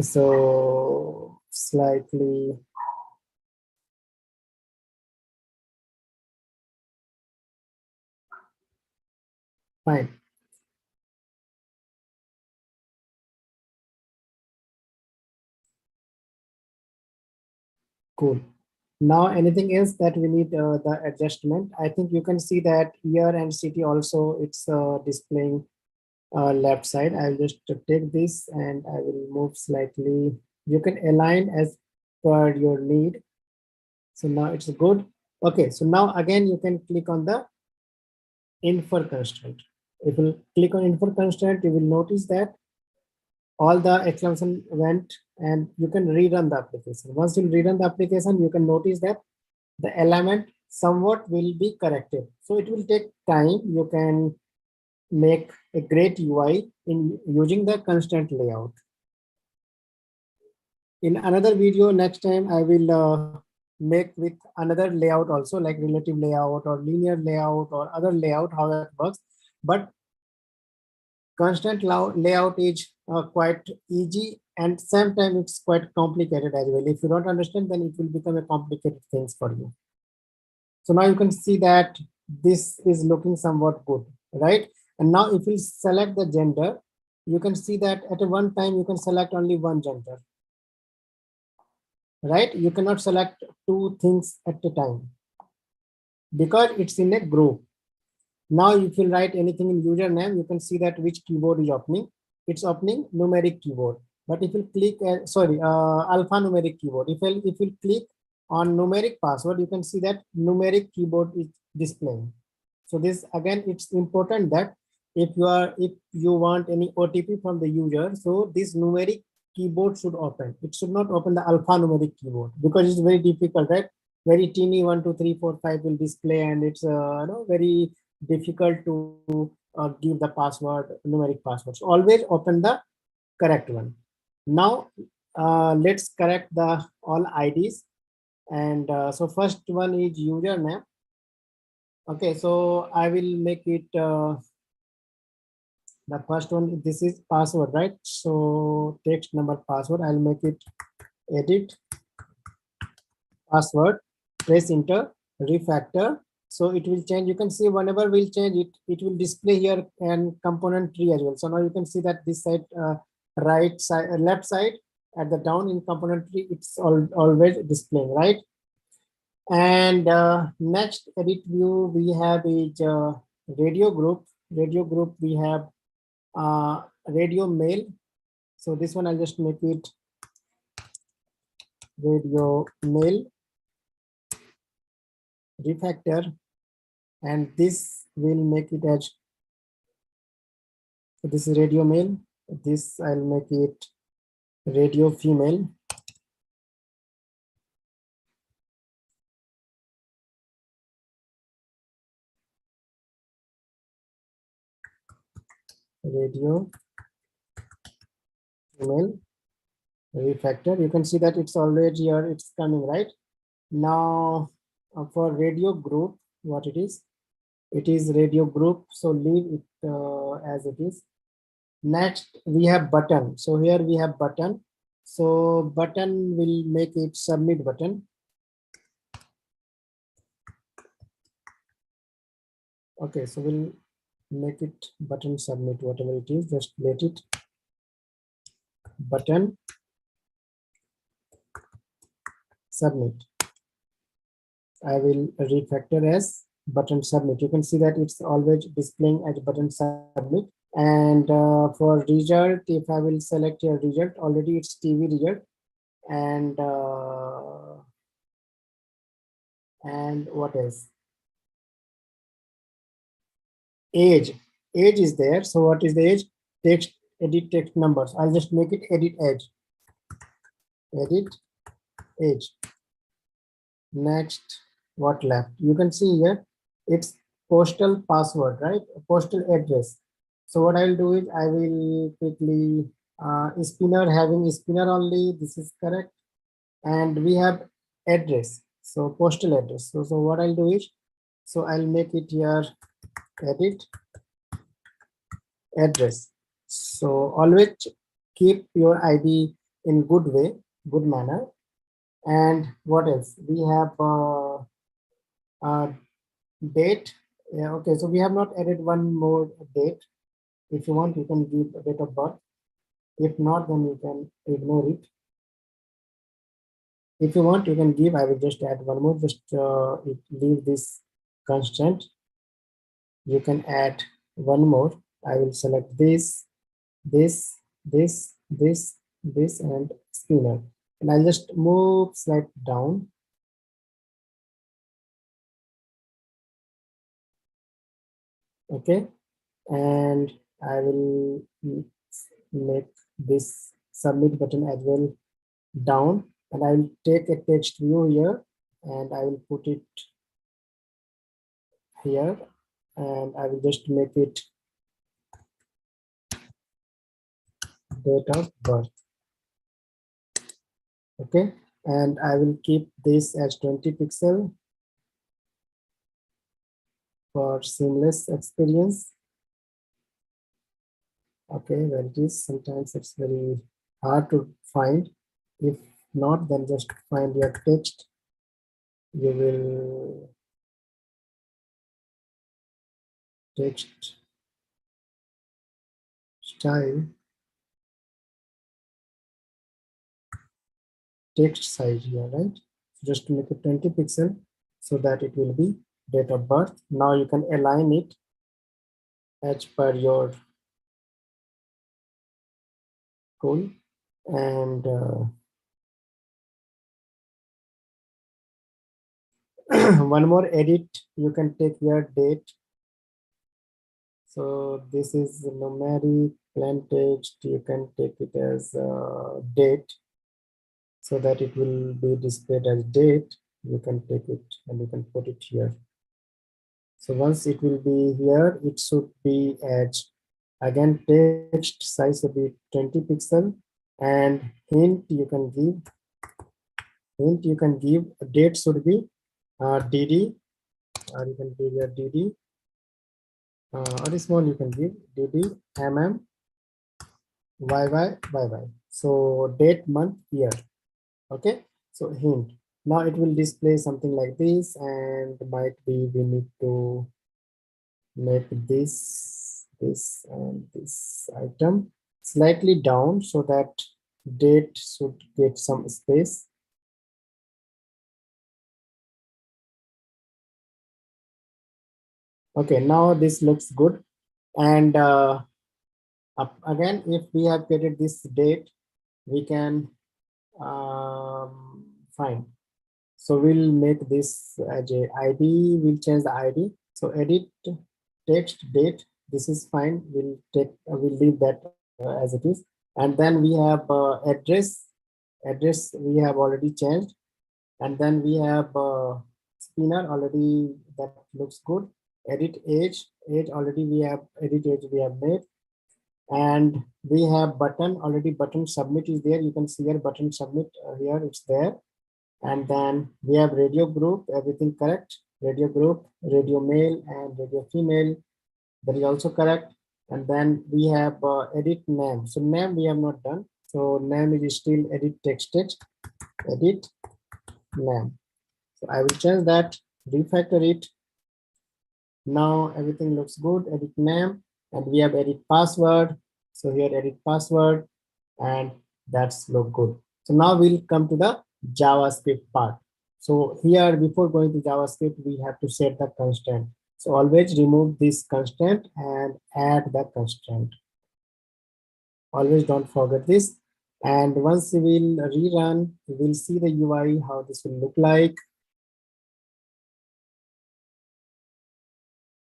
So slightly fine. Cool. Now, anything else that we need the adjustment? I think you can see that year and city also it's displaying left side. I'll just take this and I will move slightly. You can align as per your need. So now it's good. Okay, so now again you can click on the infer constraint. If you click on infer constraint, you will notice that all the exclamation went and you can rerun the application. Once you rerun the application, you can notice that the element somewhat will be corrected. So it will take time. You can make a great UI in using the constraint layout. In another video next time, I will make with another layout also, like relative layout or linear layout or other layout, how that works. But constraint layout is quite easy and sometimes it's quite complicated as well. If you don't understand, then it will become a complicated things for you. So now you can see that this is looking somewhat good, right? And now if we select the gender, you can see that at a one time you can select only one gender, right? You cannot select two things at a time because it's in a group. Now if you write anything in username, you can see that which keyboard is opening. It's opening numeric keyboard. But if you click, alphanumeric keyboard, if you click on numeric password, you can see that numeric keyboard is displaying. So this again, it's important that if you want any OTP from the user, so this numeric keyboard should open. It should not open the alphanumeric keyboard because it's very difficult, right? Very teeny 1, 2, 3, 4, 5 will display, and it's very difficult to give the password, numeric password. So always open the correct one. Now let's correct the all IDs. And so first one is username. Okay, so I will make it the first one. This is password, right? So text number password. I'll make it edit password. Press enter. Refactor. So it will change. You can see whenever we'll change it, it will display here and component tree as well. So now you can see that this side, right side, left side at the down in component tree, it's always displaying, right? And next edit view we have is radio group. Radio group we have radio mail. So this one I'll just make it radio mail refactor, and this will make it as, so this is radio male. This I'll make it radio female. Radio female refactor. You can see that it's already here. It's coming right now for radio group. What it is? It is radio group, so leave it as it is. Next we have button. So here we have button. So button will make it submit button. Okay, so we'll make it button submit, whatever it is, just let it button submit. I will refactor as button submit. You can see that it's always displaying as button submit. And for result, if I will select your result, already it's TV result. And what else? Age is there. So what is the age? Text, edit text numbers. I'll just make it edit age. Edit age. Next, what left? You can see here it's postal password, right? Postal address. So what I'll do is I will quickly spinner, having spinner only. This is correct. And we have address. So postal address. So what I'll do is, so I'll make it here edit address. So always keep your ID in good way, good manner. And what else? We have date. Yeah, okay, so we have not added one more date. If you want, you can give a date of birth. If not, then you can ignore it. If you want, you can give. I will just add one more. Just leave this constraint. You can add one more. I will select this, this, and spinner. And I'll just move slide down. Okay, and I will make this submit button as well down, and I will take a text view here and I will put it here, and I will just make it date of birth. Okay, and I will keep this as 20 pixel for seamless experience. Okay, where it is, sometimes it's very hard to find. If not, then just find your text. You will text style, text size here, right? Just make it 20 pixel so that it will be date of birth. Now you can align it as per your tool. And one more edit, you can take your date. So this is numeric plain text. You can take it as date so that it will be displayed as date. You can take it and you can put it here. So once it will be here, it should be as, again, text size will be 20 pixel, and hint you can give date should be DD, or you can give your DD, or small you can give DD YY. So date, month, year. Okay, so hint. Now it will display something like this, and might be we need to make this and this item slightly down so that date should get some space. Okay, now this looks good. And again, if we have created this date, we can find. So we'll make this as a ID. We'll change the ID. So edit text date. This is fine. We'll leave that as it is. And then we have address. Address we have already changed. And then we have spinner already. That looks good. Edit age. Age already we have edit age we have made. And we have button already. Button submit is there. You can see here button submit here. It's there. And then we have radio group, everything correct. radio group, radio male and radio female. That is also correct. And then we have edit name. So name we have not done. So name is still edit text, edit name. So I will change that, refactor it. Now everything looks good. Edit name, and we have edit password. So here edit password, and that's look good. So now we'll come to the JavaScript part. So here, before going to JavaScript, we have to set the constraint. So always remove this constraint and add the constraint. Always don't forget this. And once we will rerun, we will see the UI, how this will look like.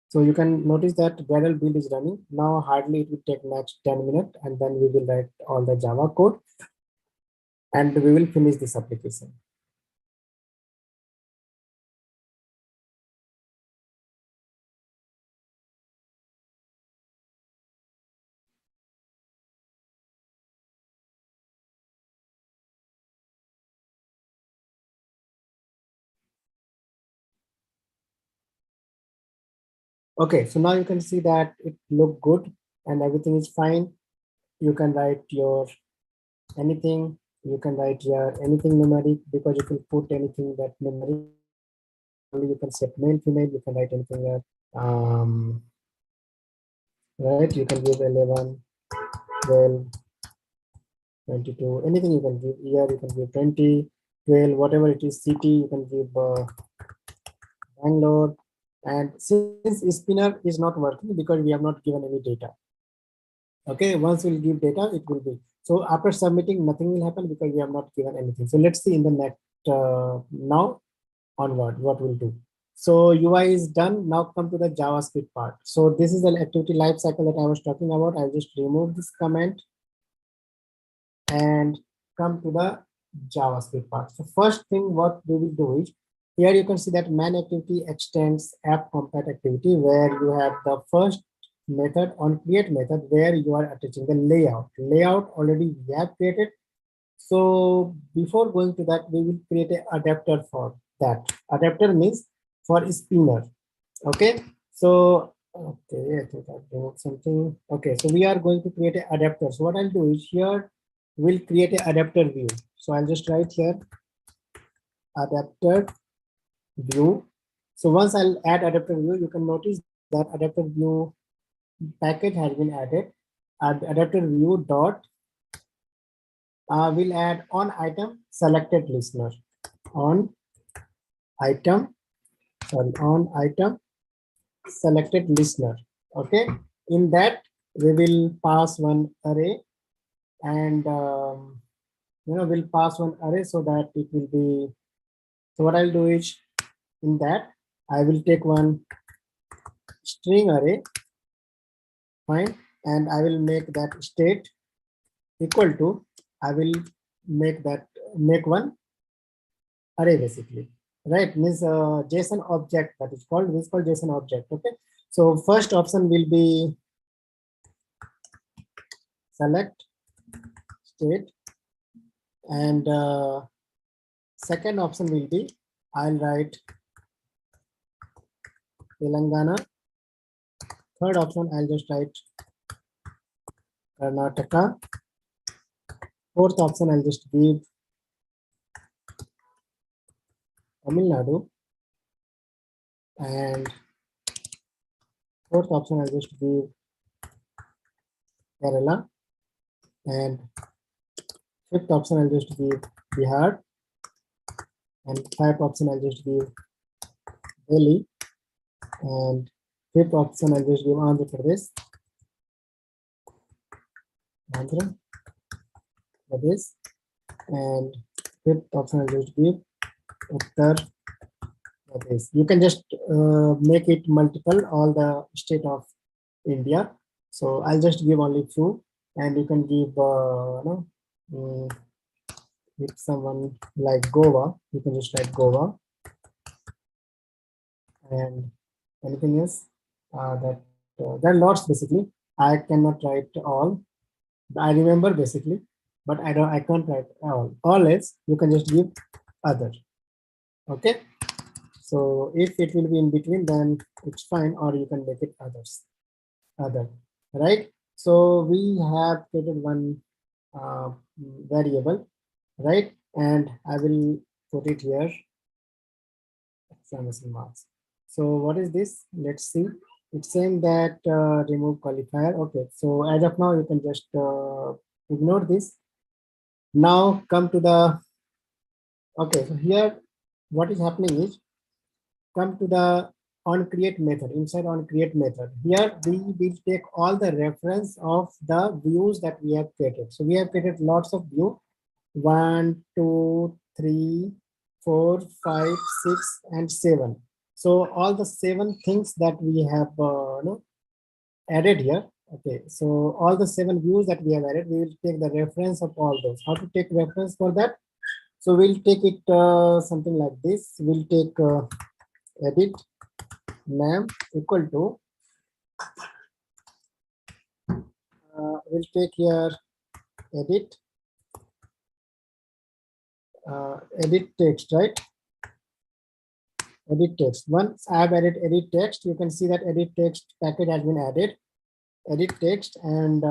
So you can notice that Gradle build is running. Now hardly it will take next 10 minutes, and then we will write all the Java code and we will finish this application. Okay, so now you can see that it looked good and everything is fine. You can write your anything, you can write your anything numeric, because if you put anything that numeric, you can set male, female, you can write anything here. Right, you can give 11, 12, 22, anything you can give. Here you can give 20, 12, whatever it is, city, you can give Bangalore. And since spinner is not working because we have not given any data. Okay, once we'll give data, it will be. So after submitting, nothing will happen because we have not given anything. So let's see in the next now onward what we'll do. So UI is done. Now come to the JavaScript part. So this is the activity lifecycle that I was talking about. I'll just remove this comment and come to the JavaScript part. So first thing what we will do is, here you can see that main activity extends app compat activity, where you have the first method on create method where you are attaching the layout. Layout already we have created. So before going to that, we will create an adapter for that. Adapter means for spinner. Okay. So okay, I think I've removed something. Okay, so we are going to create an adapter. So what I'll do is here we'll create an adapter view. So I'll just write here adapter view. So once I'll add adapter view, you can notice that adapter view package has been added. Adapter view dot will add on item selected listener, on item, sorry, on item selected listener. Okay, in that we will pass one array, and we'll pass one array so that it will be. So what I'll do is, in that I will take one string array, fine, and I will make that state equal to, I will make one array basically, right? Means JSON object, that is called, this is called JSON object. Okay, so first option will be select state, and second option will be, I'll write Telangana. Third option, I'll just write Karnataka. Fourth option, I'll just give Tamil Nadu. And fourth option, I'll just give Kerala. And fifth option, I'll just give Bihar. And fifth option, I'll just give Delhi. And fifth option, I'll just give Andhra Pradesh. Andhra Pradesh. And fifth option, I'll just give Uttar Pradesh. You can just make it multiple, all the state of India. So I'll just give only few, and you can give if someone like Goa, you can just write Goa. And anything else there are lots basically. I cannot write all. I remember basically, but I can't write all. All else you can just give other. Okay. So if it will be in between, then it's fine, or you can make it other, right? So we have created one uh, variable, right? And I will put it here, exclamation marks. So what is this? Let's see. It's saying that remove qualifier. Okay, so as of now, you can just ignore this. Now come to the, okay, so here what is happening is, come to the on create method. Inside on create method, here we will take all the reference of the views that we have created. So we have created lots of view, 1, 2, 3, 4, 5, 6, and 7. So all the 7 things that we have added here. Okay, so all the 7 views that we have added, we will take the reference of all those. How to take reference for that? So we'll take it something like this. We'll take edit name equal to, we'll take here edit edit text, right? Edit text. Once I have added edit text, you can see that edit text package has been added. Edit text, and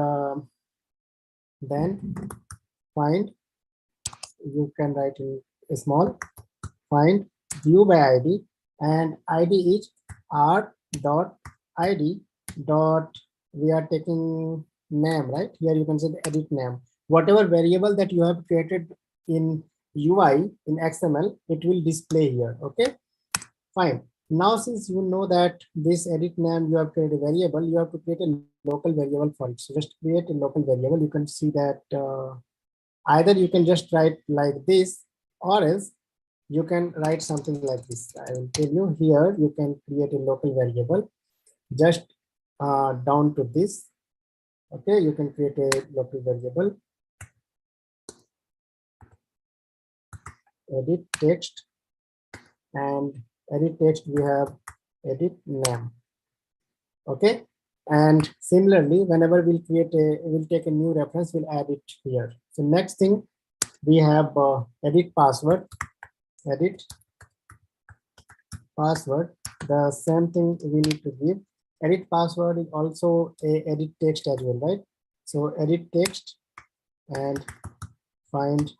then find, you can write in a small, find view by id, and id is r dot id dot, we are taking name, right? Here you can say the edit name. Whatever variable that you have created in UI in XML, it will display here. Okay, fine. Now, since you know that this edit name, you have created a variable, you have to create a local variable for it. So just create a local variable. You can see that either you can just write like this, or else you can write something like this. I will tell you here, you can create a local variable just down to this. Okay, you can create a local variable, edit text, and edit text, we have edit name. Okay, and similarly, whenever we'll take a new reference, we'll add it here. So next thing, we have edit password. Edit password, the same thing we need to give. Edit password is also a edit text as well, right? So edit text, and find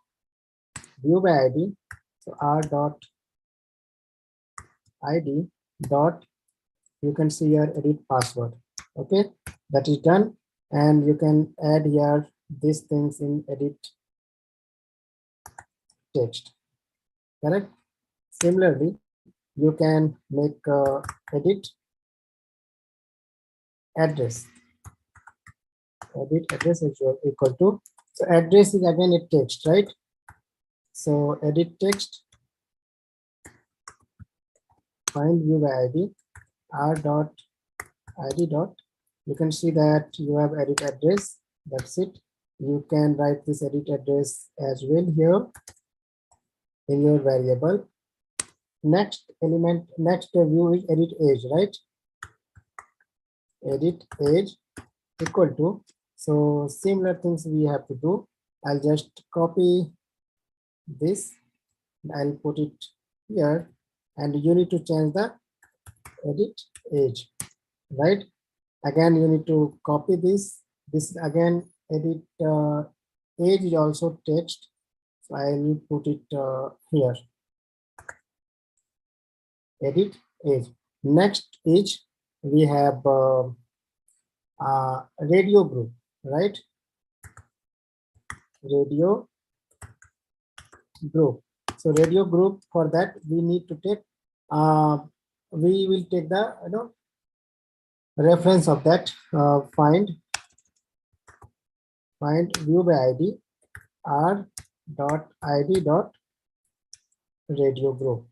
view by id. So r dot id dot, you can see here edit password. Okay, that is done, and you can add here these things in edit text. Correct. Similarly, you can make edit address. Edit address is equal to, so address is again a text, right? So edit text, find view by id, r dot id dot, you can see that you have edit address. That's it. You can write this edit address as well here in your variable. Next element, next view is edit age, right? Edit age equal to, so similar things we have to do. I'll just copy this, I'll put it here, and you need to change the edit age, right? Again, you need to copy this. This again, edit age is also text, so I will put it here. Edit age. Next age, we have radio group, right? Radio group. So radio group, for that we need to take, we will take the reference of that. Find view by id, r dot id dot radio group.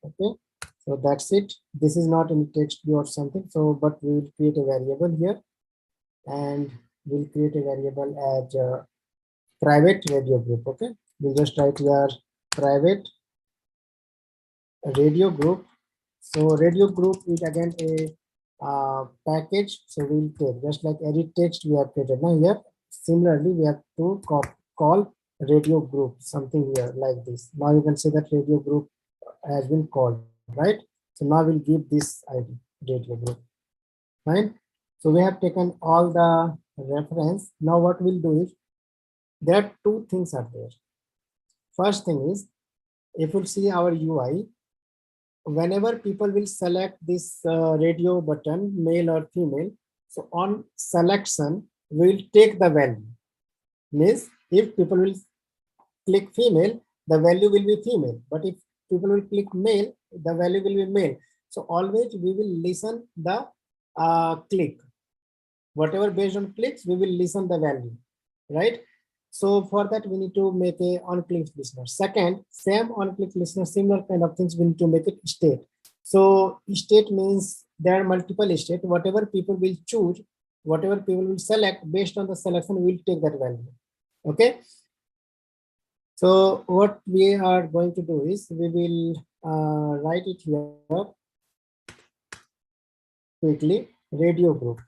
Okay, so that's it. This is not in text view or something, so but we will create a variable here, and we'll create a variable as private radio group. Okay, we'll just write here private radio group. So radio group is again a package, so we'll take just like edit text we have created. Now here similarly we have to call radio group, something here like this. Now you can say that radio group has been called, right? So now we'll give this ID radio group. Fine. So we have taken all the reference. Now what we'll do is there are two things are there. First thing is, if you see our UI, whenever people will select this radio button, male or female, so on selection, we'll take the value. Means if people will click female, the value will be female. But if people will click male, the value will be male. So always we will listen the click. Whatever based on clicks, we will listen the value, right? So for that, we need to make a on-click listener. Second, same on-click listener, similar kind of things, we need to make it state. So state means there are multiple state. Whatever people will choose, whatever people will select, based on the selection, we'll take that value. Okay. So what we are going to do is we will write it here quickly, radio group.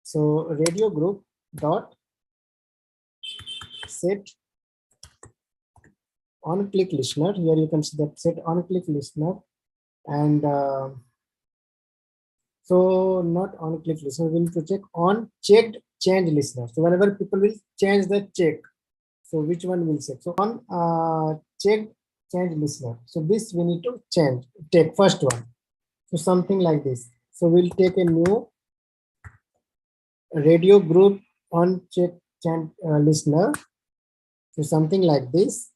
So radio group dot set on click listener. Here you can see that set on click listener, and so not on click listener, we need to check on checked change listener. So whenever people will change the check, so which one will check? So on checked change listener. So this we need to change, take first one. So something like this. So we'll take a new radio group on check change listener. So something like this.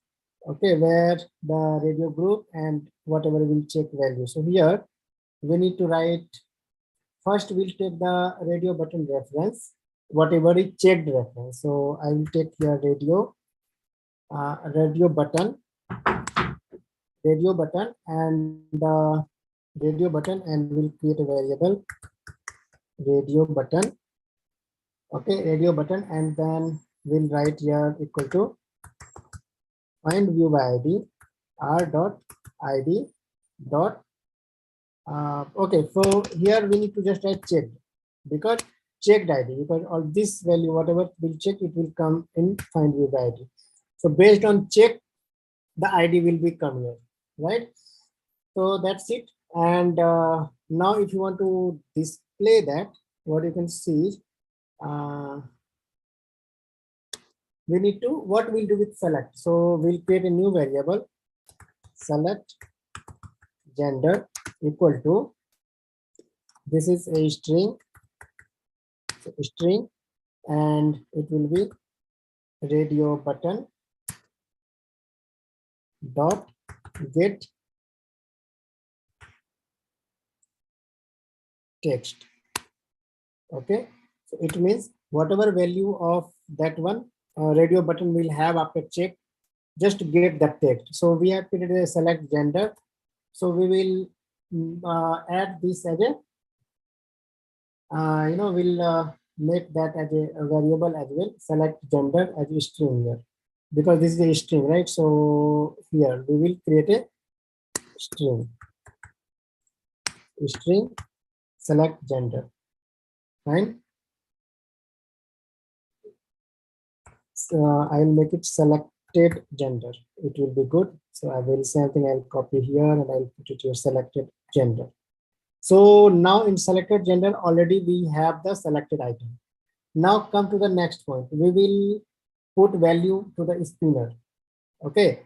Okay, where the radio group and whatever will check value. So here we need to write, first we'll take the radio button reference, whatever is checked reference. So I will take here radio button and we'll create a variable radio button. Okay, radio button, and then we'll write here equal to find view by ID r dot id dot okay. So here we need to just write checked, because checked ID, because all this value whatever will check, it will come in find view by ID. So based on check, the ID will be come here, right? So that's it. And now if you want to display that, what you can see is we need to, what we'll do with select. So we'll create a new variable, select gender equal to, this is a string, and it will be radio button dot get text. Okay, so it means whatever value of that one radio button will have after check, just to get that text. So we have created a select gender. So we will add this as a we'll make that as a variable as well, select gender as a string here, because this is a string, right? So here we will create a string select gender. Fine. So I will make it selected gender. It will be good. So I will say something, I'll copy here and I'll put it here, selected gender. So now in selected gender, already we have the selected item. Now come to the next point. We will put value to the spinner. Okay.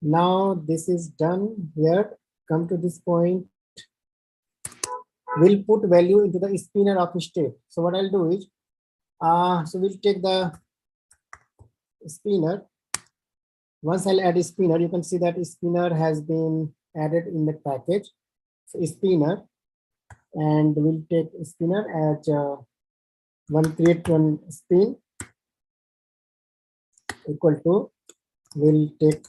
Now this is done here. Come to this point. We'll put value into the spinner of state. So what I'll do is, so we'll take the spinner. Once I'll add a spinner, you can see that spinner has been added in the package. So spinner, and we'll take spinner as create one spin equal to, we'll take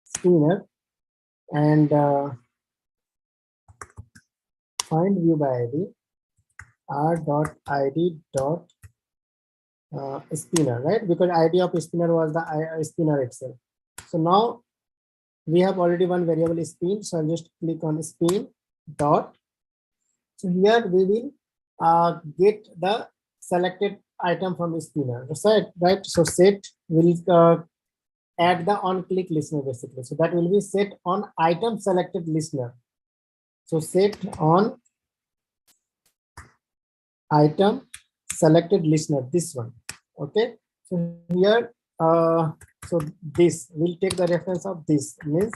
spinner and find view by ID r dot id dot spinner, right? Because ID of spinner was the spinner itself. So now we have already one variable spin. So I'll just click on spin dot. So here we will get the selected item from the spinner, right? So set will add the on click listener basically. So that will be set on item selected listener. So set on item selected listener, this one. Okay, so here so this will take the reference of this, means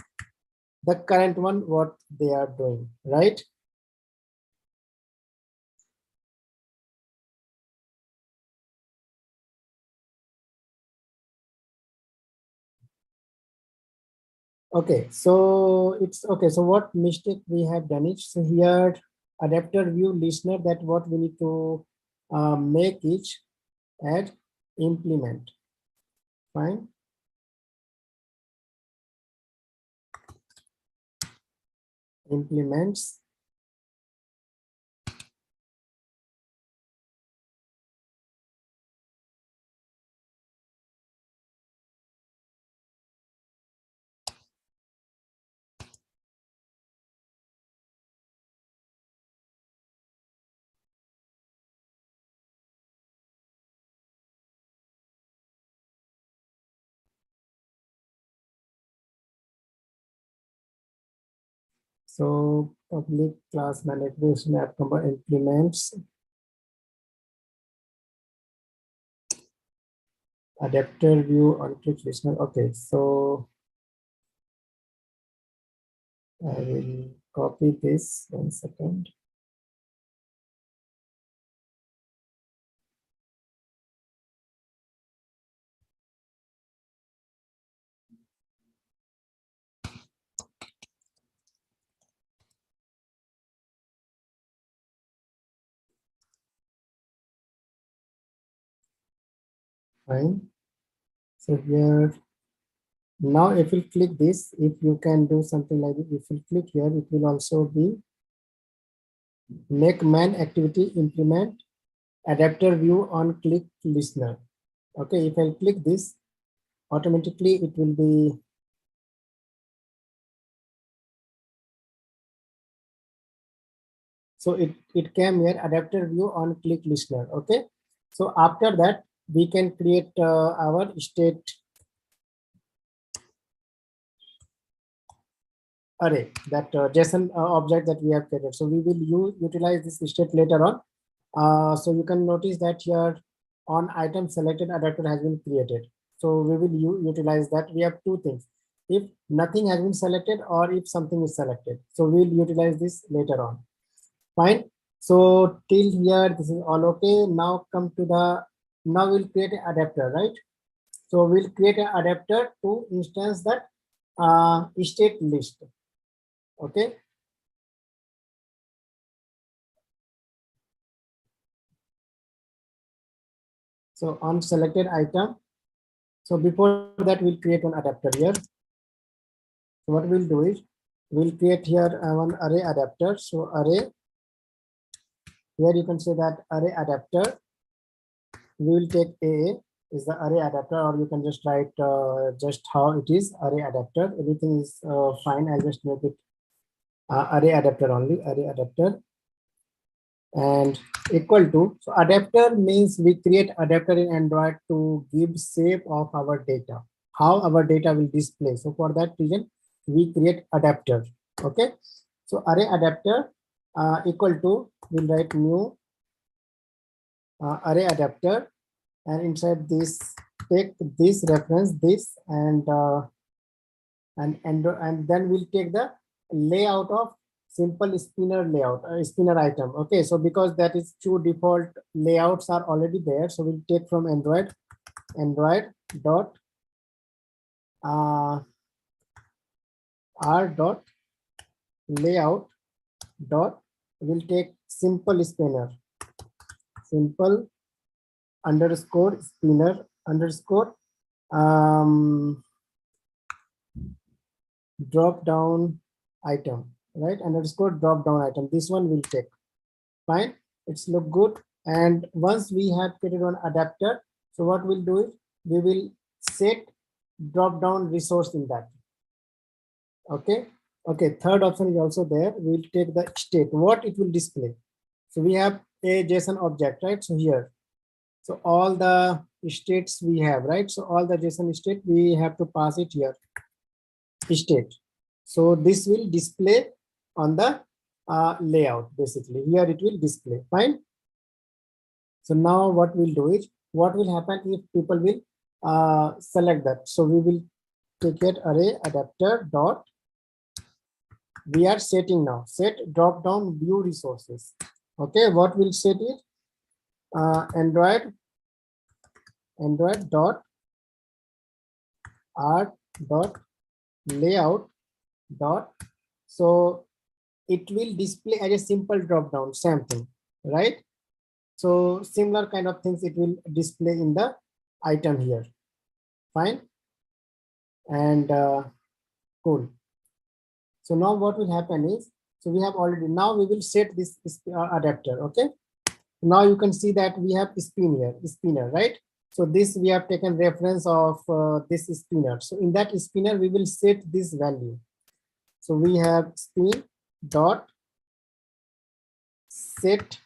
the current one what they are doing, right? Okay, so it's okay. So what mistake we have done it? So here adapter view listener, that what we need to make it add implement. Fine. Implements. So public class management map number implements adapter view on click listener. Okay, so I will copy this 1 second. Fine. So here now if you click this, if you can do something like this, if you click here, it will also be make man activity implement adapter view on click listener. Okay, if I click this, automatically it will be so it came here adapter view on click listener. Okay, so after that we can create our state array, that JSON object that we have created. So we will utilize this state later on. So you can notice that here on item selected adapter has been created. So we will utilize that. We have two things. If nothing has been selected or if something is selected. So we'll utilize this later on. Fine. So till here, this is all okay. Now come to the, now we'll create an adapter, right? So we'll create an adapter to instance that state list. Okay. So on selected item. So before that, we'll create an adapter here. So what we'll do is we'll create here one array adapter. So array, here you can say that array adapter. We will take AA is the array adapter, or you can just write just how it is array adapter. Everything is fine. I'll just make it array adapter only, array adapter, and equal to. So adapter means we create adapter in Android to give shape of our data, how our data will display. So for that reason, we create adapter. Okay. So array adapter equal to, we'll write new array adapter, and inside this take this reference, this, and then we'll take the layout of simple spinner layout, spinner item. Okay, so because that is two default layouts are already there, so we'll take from Android dot r dot layout dot, we'll take simple spinner, simple underscore spinner underscore drop down item, right? Underscore drop down item. This one will take. Fine. It's look good. And once we have created one adapter, so what we'll do is we will set drop down resource in that. Okay. Okay. Third option is also there. We'll take the state, what it will display. So we have a JSON object, right? So here, so all the states we have, right? So all the JSON state we have to pass it here, state. So this will display on the layout. Basically here it will display. Fine. So now what we'll do is, what will happen if people will select that? So we will take it array adapter dot, we are setting now, set drop down view resources. Okay, what will set it? Android dot art dot layout dot, so it will display as a simple drop down, same thing, right? So similar kind of things it will display in the item here. Fine. And cool. So now what will happen is, so we have already, now we will set this adapter. Okay, now you can see that we have spinner, right? So this we have taken reference of this spinner. So in that spinner we will set this value. So we have spin dot set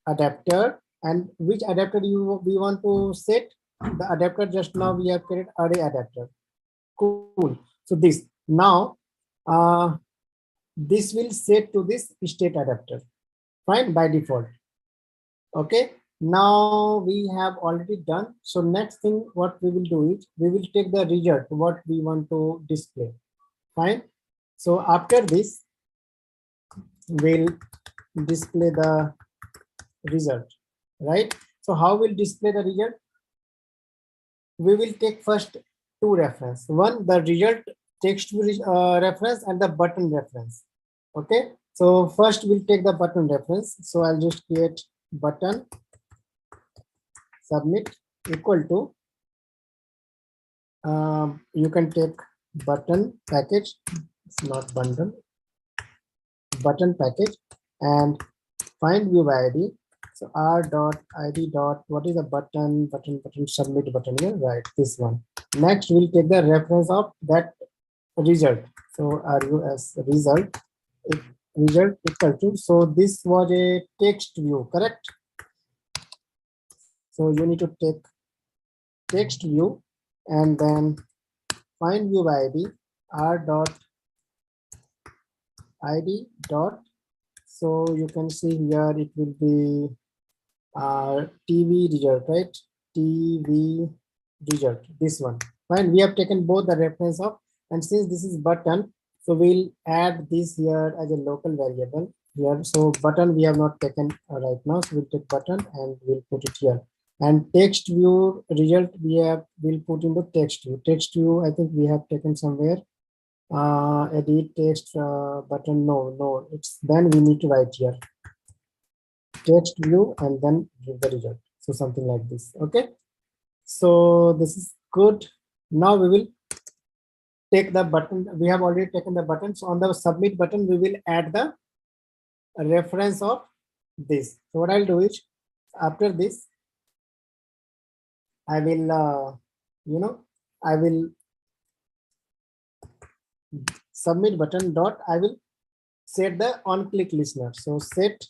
adapter, and which adapter we want to set? The adapter just now we have created array adapter. Cool. So this now this will set to this state adapter. Fine, by default. Okay, now we have already done. So next thing what we will do is, we will take the result what we want to display. Fine. So after this we'll display the result, right? So how will display the result? We will take first two reference, one the result text reference and the button reference. Okay, so first we'll take the button reference. So I'll just create button submit equal to you can take button package, it's not bundle, button package, and find view by id. So r dot id dot, what is the button submit button here, right? This one. Next we'll take the reference of that result. So rus result equal to, so this was a text view, correct? So you need to take text view and then find view by id r dot id dot, so you can see here it will be TV result, right? TV result, this one. Fine, we have taken both the reference of, and since this is button, so we'll add this here as a local variable here. So button we have not taken right now, so we'll take button and we'll put it here. And text view result we'll put in the text view. Text view I think we have taken somewhere. Edit text button, no, it's, then we need to write here text view and then give the result. So something like this. Okay, so this is good. Now we will take the button, we have already taken the button. So on the submit button we will add the reference of this. So what I'll do is, after this I will I will submit button dot, I will set the on click listener. So set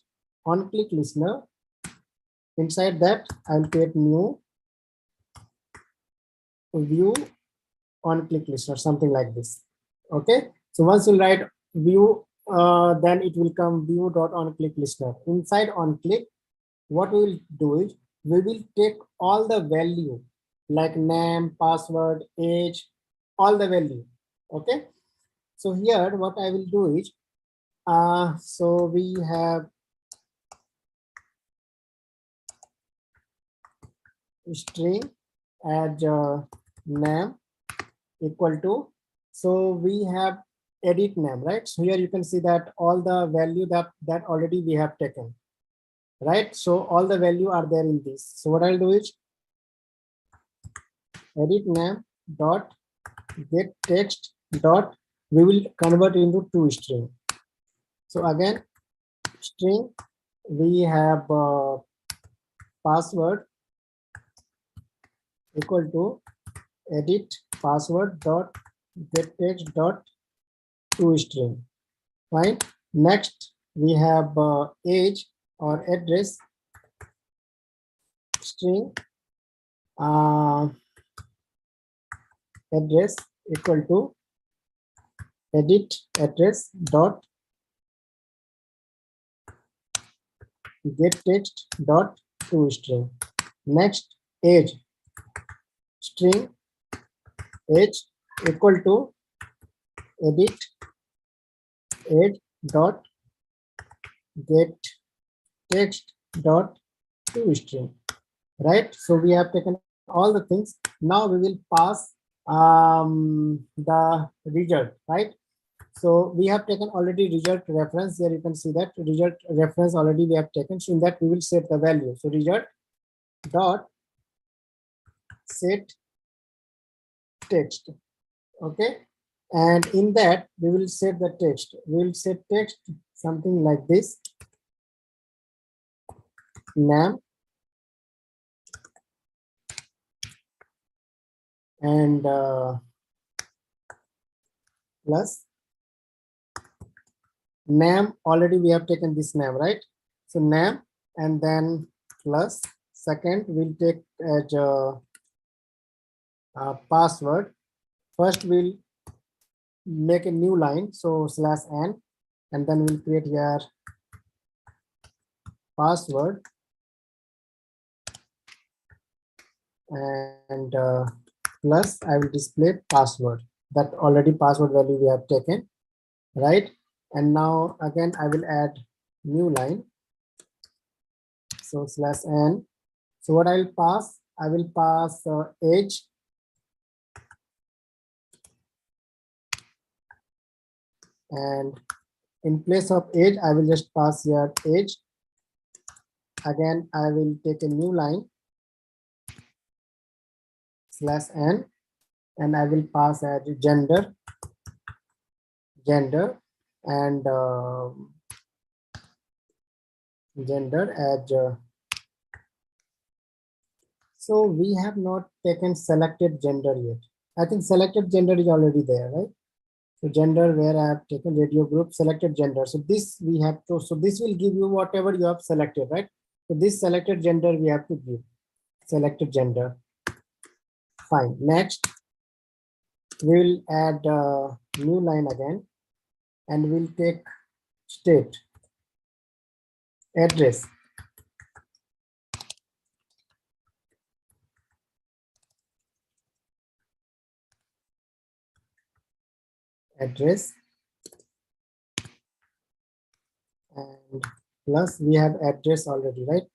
on click listener, inside that I'll create new view on click listener, something like this. Okay, so once you write view then it will come view dot on click listener. Inside on click, what we will do is, we will take all the value like name, password, age, all the value. Okay, so here what I will do is, so we have string as name equal to, so we have edit name, right? So here you can see that all the value that already we have taken, right? So all the value are there in this. So what I'll do is, edit name dot get text dot, we will convert into two string. So again string, we have password equal to edit password dot get text dot to string. Fine. Next we have age or address string address equal to edit address dot get text dot to string. Next, age string age equal to edit age dot get text dot to string. Right, so we have taken all the things. Now we will pass the result, right? So we have taken already result reference. Here you can see that result reference already we have taken. So in that we will set the value. So result dot set text. Okay, and in that we will set the text. We will set text something like this: name and plus name. Already we have taken this name, right? So name and then plus second we'll take as password. First we'll make a new line, so /n, and then we'll create here password and plus I will display password. That already password value we have taken, right? And now again I will add new line, so /n. So what I'll pass, I will pass age and in place of age I will just pass here age. Again I will take a new line /n and I will pass as gender and gender as so we have not taken selected gender yet. I think selected gender is already there, right? So gender, where I have taken radio group, selected gender. So this we have to, so this will give you whatever you have selected, right? So this selected gender we have to give selected gender. Fine. Next, we'll add a new line again and we'll take state address. Address and plus we have address already, right?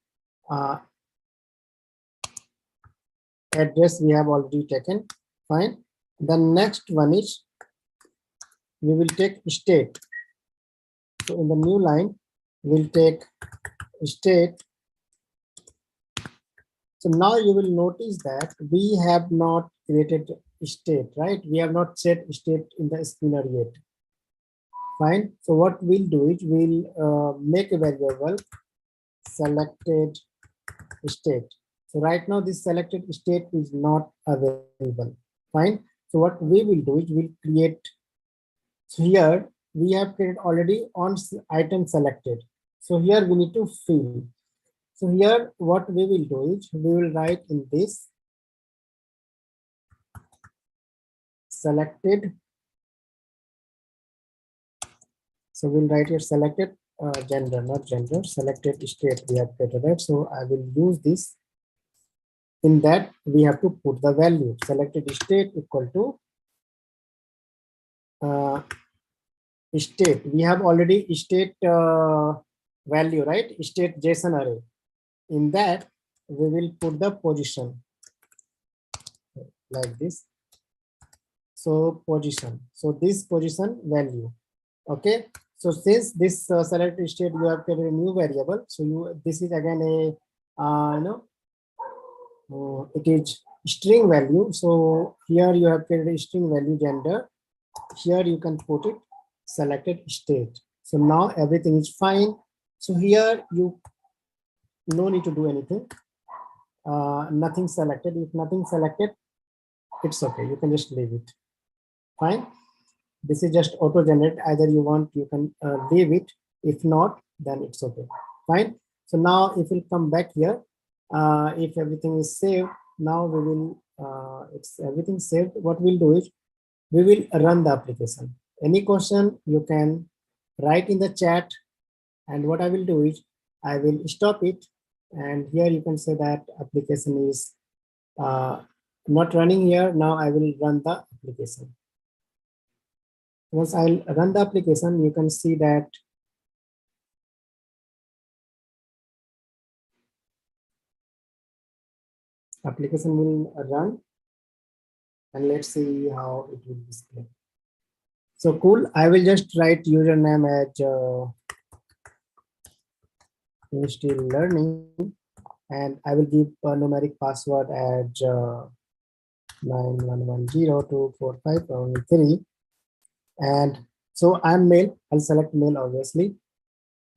Address we have already taken. Fine. The next one is we will take state. So in the new line we'll take state. So now you will notice that we have not created state, right? We have not set state in the spinner yet. Fine. So what we'll do is we'll make a variable selected state. So right now this selected state is not available. Fine. So what we will do is we'll create. So here we have created already on item selected. So here we need to fill. So here what we will do is we will write in this selected. So we'll write here selected gender, not gender, selected state we have created, right? So I will use this. In that we have to put the value selected state equal to state. We have already state value, right? State JSON array. In that we will put the position like this. So position. So this position value. Okay. So since this selected state you have created a new variable. So you this is again a it is string value. So here you have created a string value gender. Here you can put it selected state. So now everything is fine. So here you no need to do anything. Nothing selected. If nothing selected, it's okay. You can just leave it. Fine. This is just auto generate. Either you want, you can leave it. If not, then it's okay. Fine. So now if we come back here, if everything is saved, now we will, it's everything saved. What we'll do is we will run the application. Any question you can write in the chat, and what I will do is I will stop it, and here you can say that application is not running here. Now I will run the application. Once I'll run the application, you can see that application will run, and let's see how it will display. So cool. I will just write username as Instill learning, and I will give a numeric password as 9110245113. And so I'm male. I'll select male, obviously.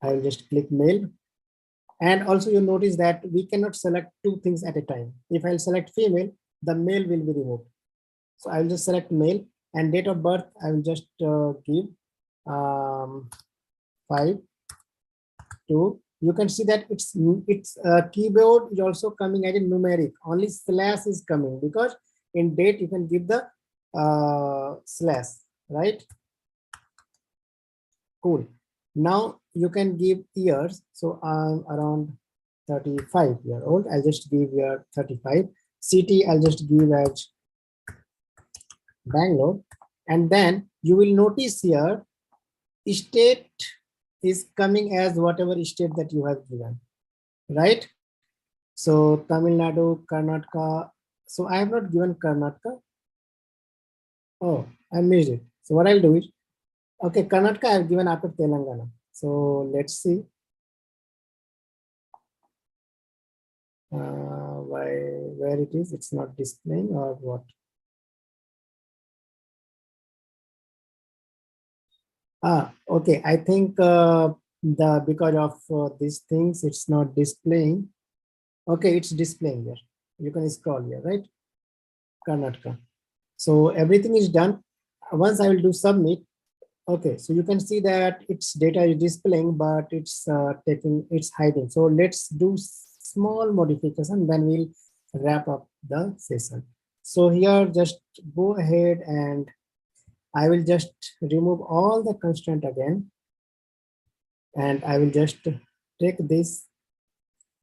I'll just click male. And also you notice that we cannot select two things at a time. If I'll select female, the male will be removed. So I'll just select male, and date of birth, I will just give 5 2. You can see that its keyboard is also coming as a numeric. Only slash is coming because in date you can give the slash, right? Cool. Now you can give years. So I'm around 35-year-old. I'll just give year 35. City, I'll just give as Bangalore. And then you will notice here, state is coming as whatever state that you have given, right? So Tamil Nadu, Karnataka. So I have not given Karnataka. Oh, I missed it. So what I'll do is, okay, Karnataka I have given after Telangana. So let's see. Where it is, it's not displaying or what? Okay, I think because of these things, it's not displaying. Okay, it's displaying here. You can scroll here, right? Karnataka. So everything is done. Once I will do submit. Okay, so you can see that its data is displaying, but it's it's hiding. So let's do small modification, then we'll wrap up the session. So here, just go ahead and I will just remove all the constraint again, and I will just take this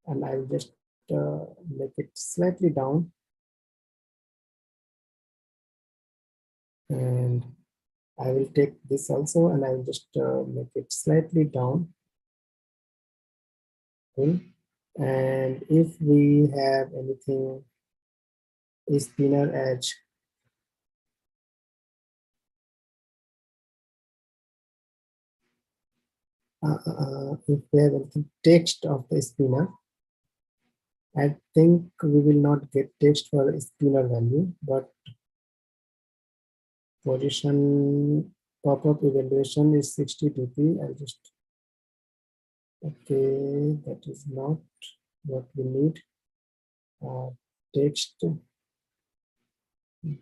and I will just make it slightly down, and I will take this also and I will just make it slightly down. Okay. And if we have anything spinner edge, if we have anything text of the spinner, I think we will not get text for the spinner value, but position pop-up evaluation is 60 dp. I'll just, okay, that is not what we need. Text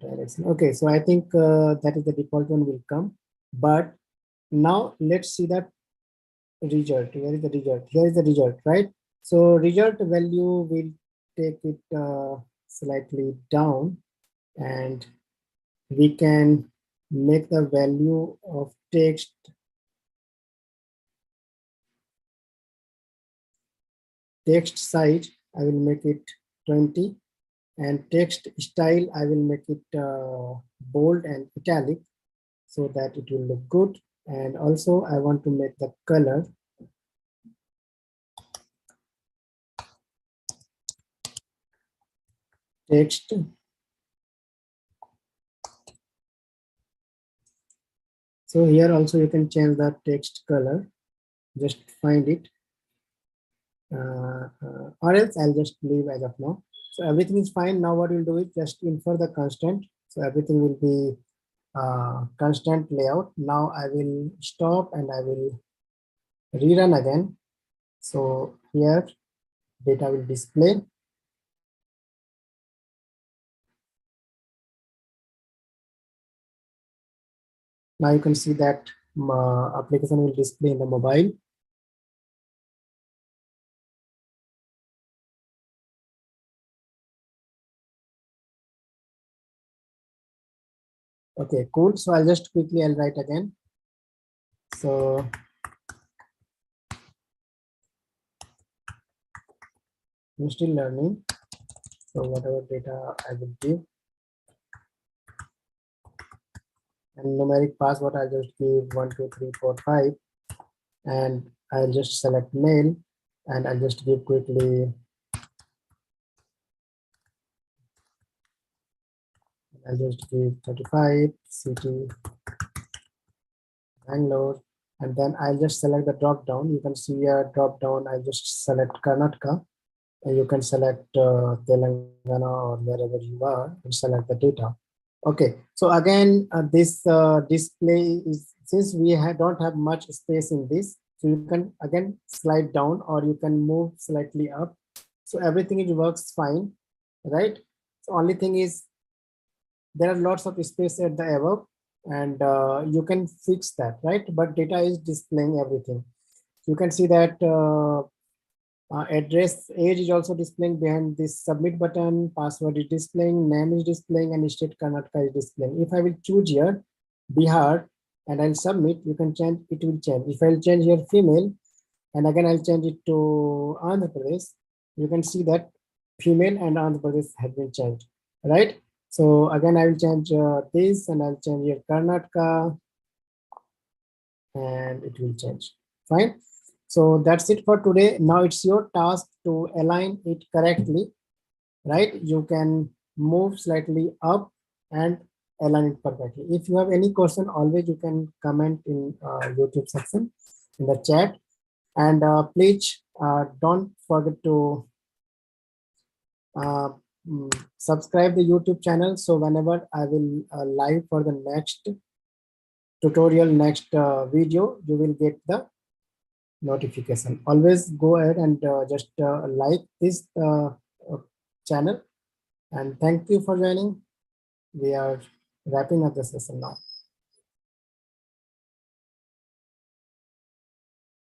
direction. Okay, so I think that is the default one will come. But now let's see that result. Where is the result? Here is the result, right? So result value will take it slightly down, and we can make the value of text size. I will make it 20, and text style I will make it bold and italic so that it will look good. And also I want to make the color text. So here also you can change the text color, just find it, or else I'll just leave as of now. So everything is fine. Now what we'll do is just infer the constant. So everything will be constraint layout. Now I will stop and I will rerun again. So here data will display. Now you can see that application will display in the mobile. Okay, cool. So I'll just quickly, I'll write again. So you're still learning. So whatever data I will give, and numeric password, I'll just give 1, 2, 3, 4, 5, and I'll just select mail, and I'll just give quickly. I'll just give 35 city Bangalore, and then I'll just select the drop down. You can see a drop down. I just select Karnataka, and you can select Telangana or wherever you are and select the data. Okay, so again, this display is, since we don't have much space in this, so you can again slide down or you can move slightly up. So everything it works fine, right? So only thing is there are lots of space at the above, and you can fix that, right? But data is displaying everything. You can see that address age is also displaying behind this submit button, password is displaying, name is displaying, and state Karnataka is displaying. If I will choose here Bihar and I'll submit, you can change, it will change. If I'll change here female, and again I'll change it to Andhra Pradesh, you can see that female and Andhra Pradesh have been changed, right? So again I will change this, and I'll change here Karnataka, and it will change. Fine. So that's it for today. Now it's your task to align it correctly, right? You can move slightly up and align it perfectly. If you have any question, always you can comment in YouTube section in the chat. And please don't forget to uh, subscribe the YouTube channel. So whenever I will live for the next tutorial, next video, you will get the notification. Always go ahead and just like this channel, and thank you for joining. We are wrapping up the session now.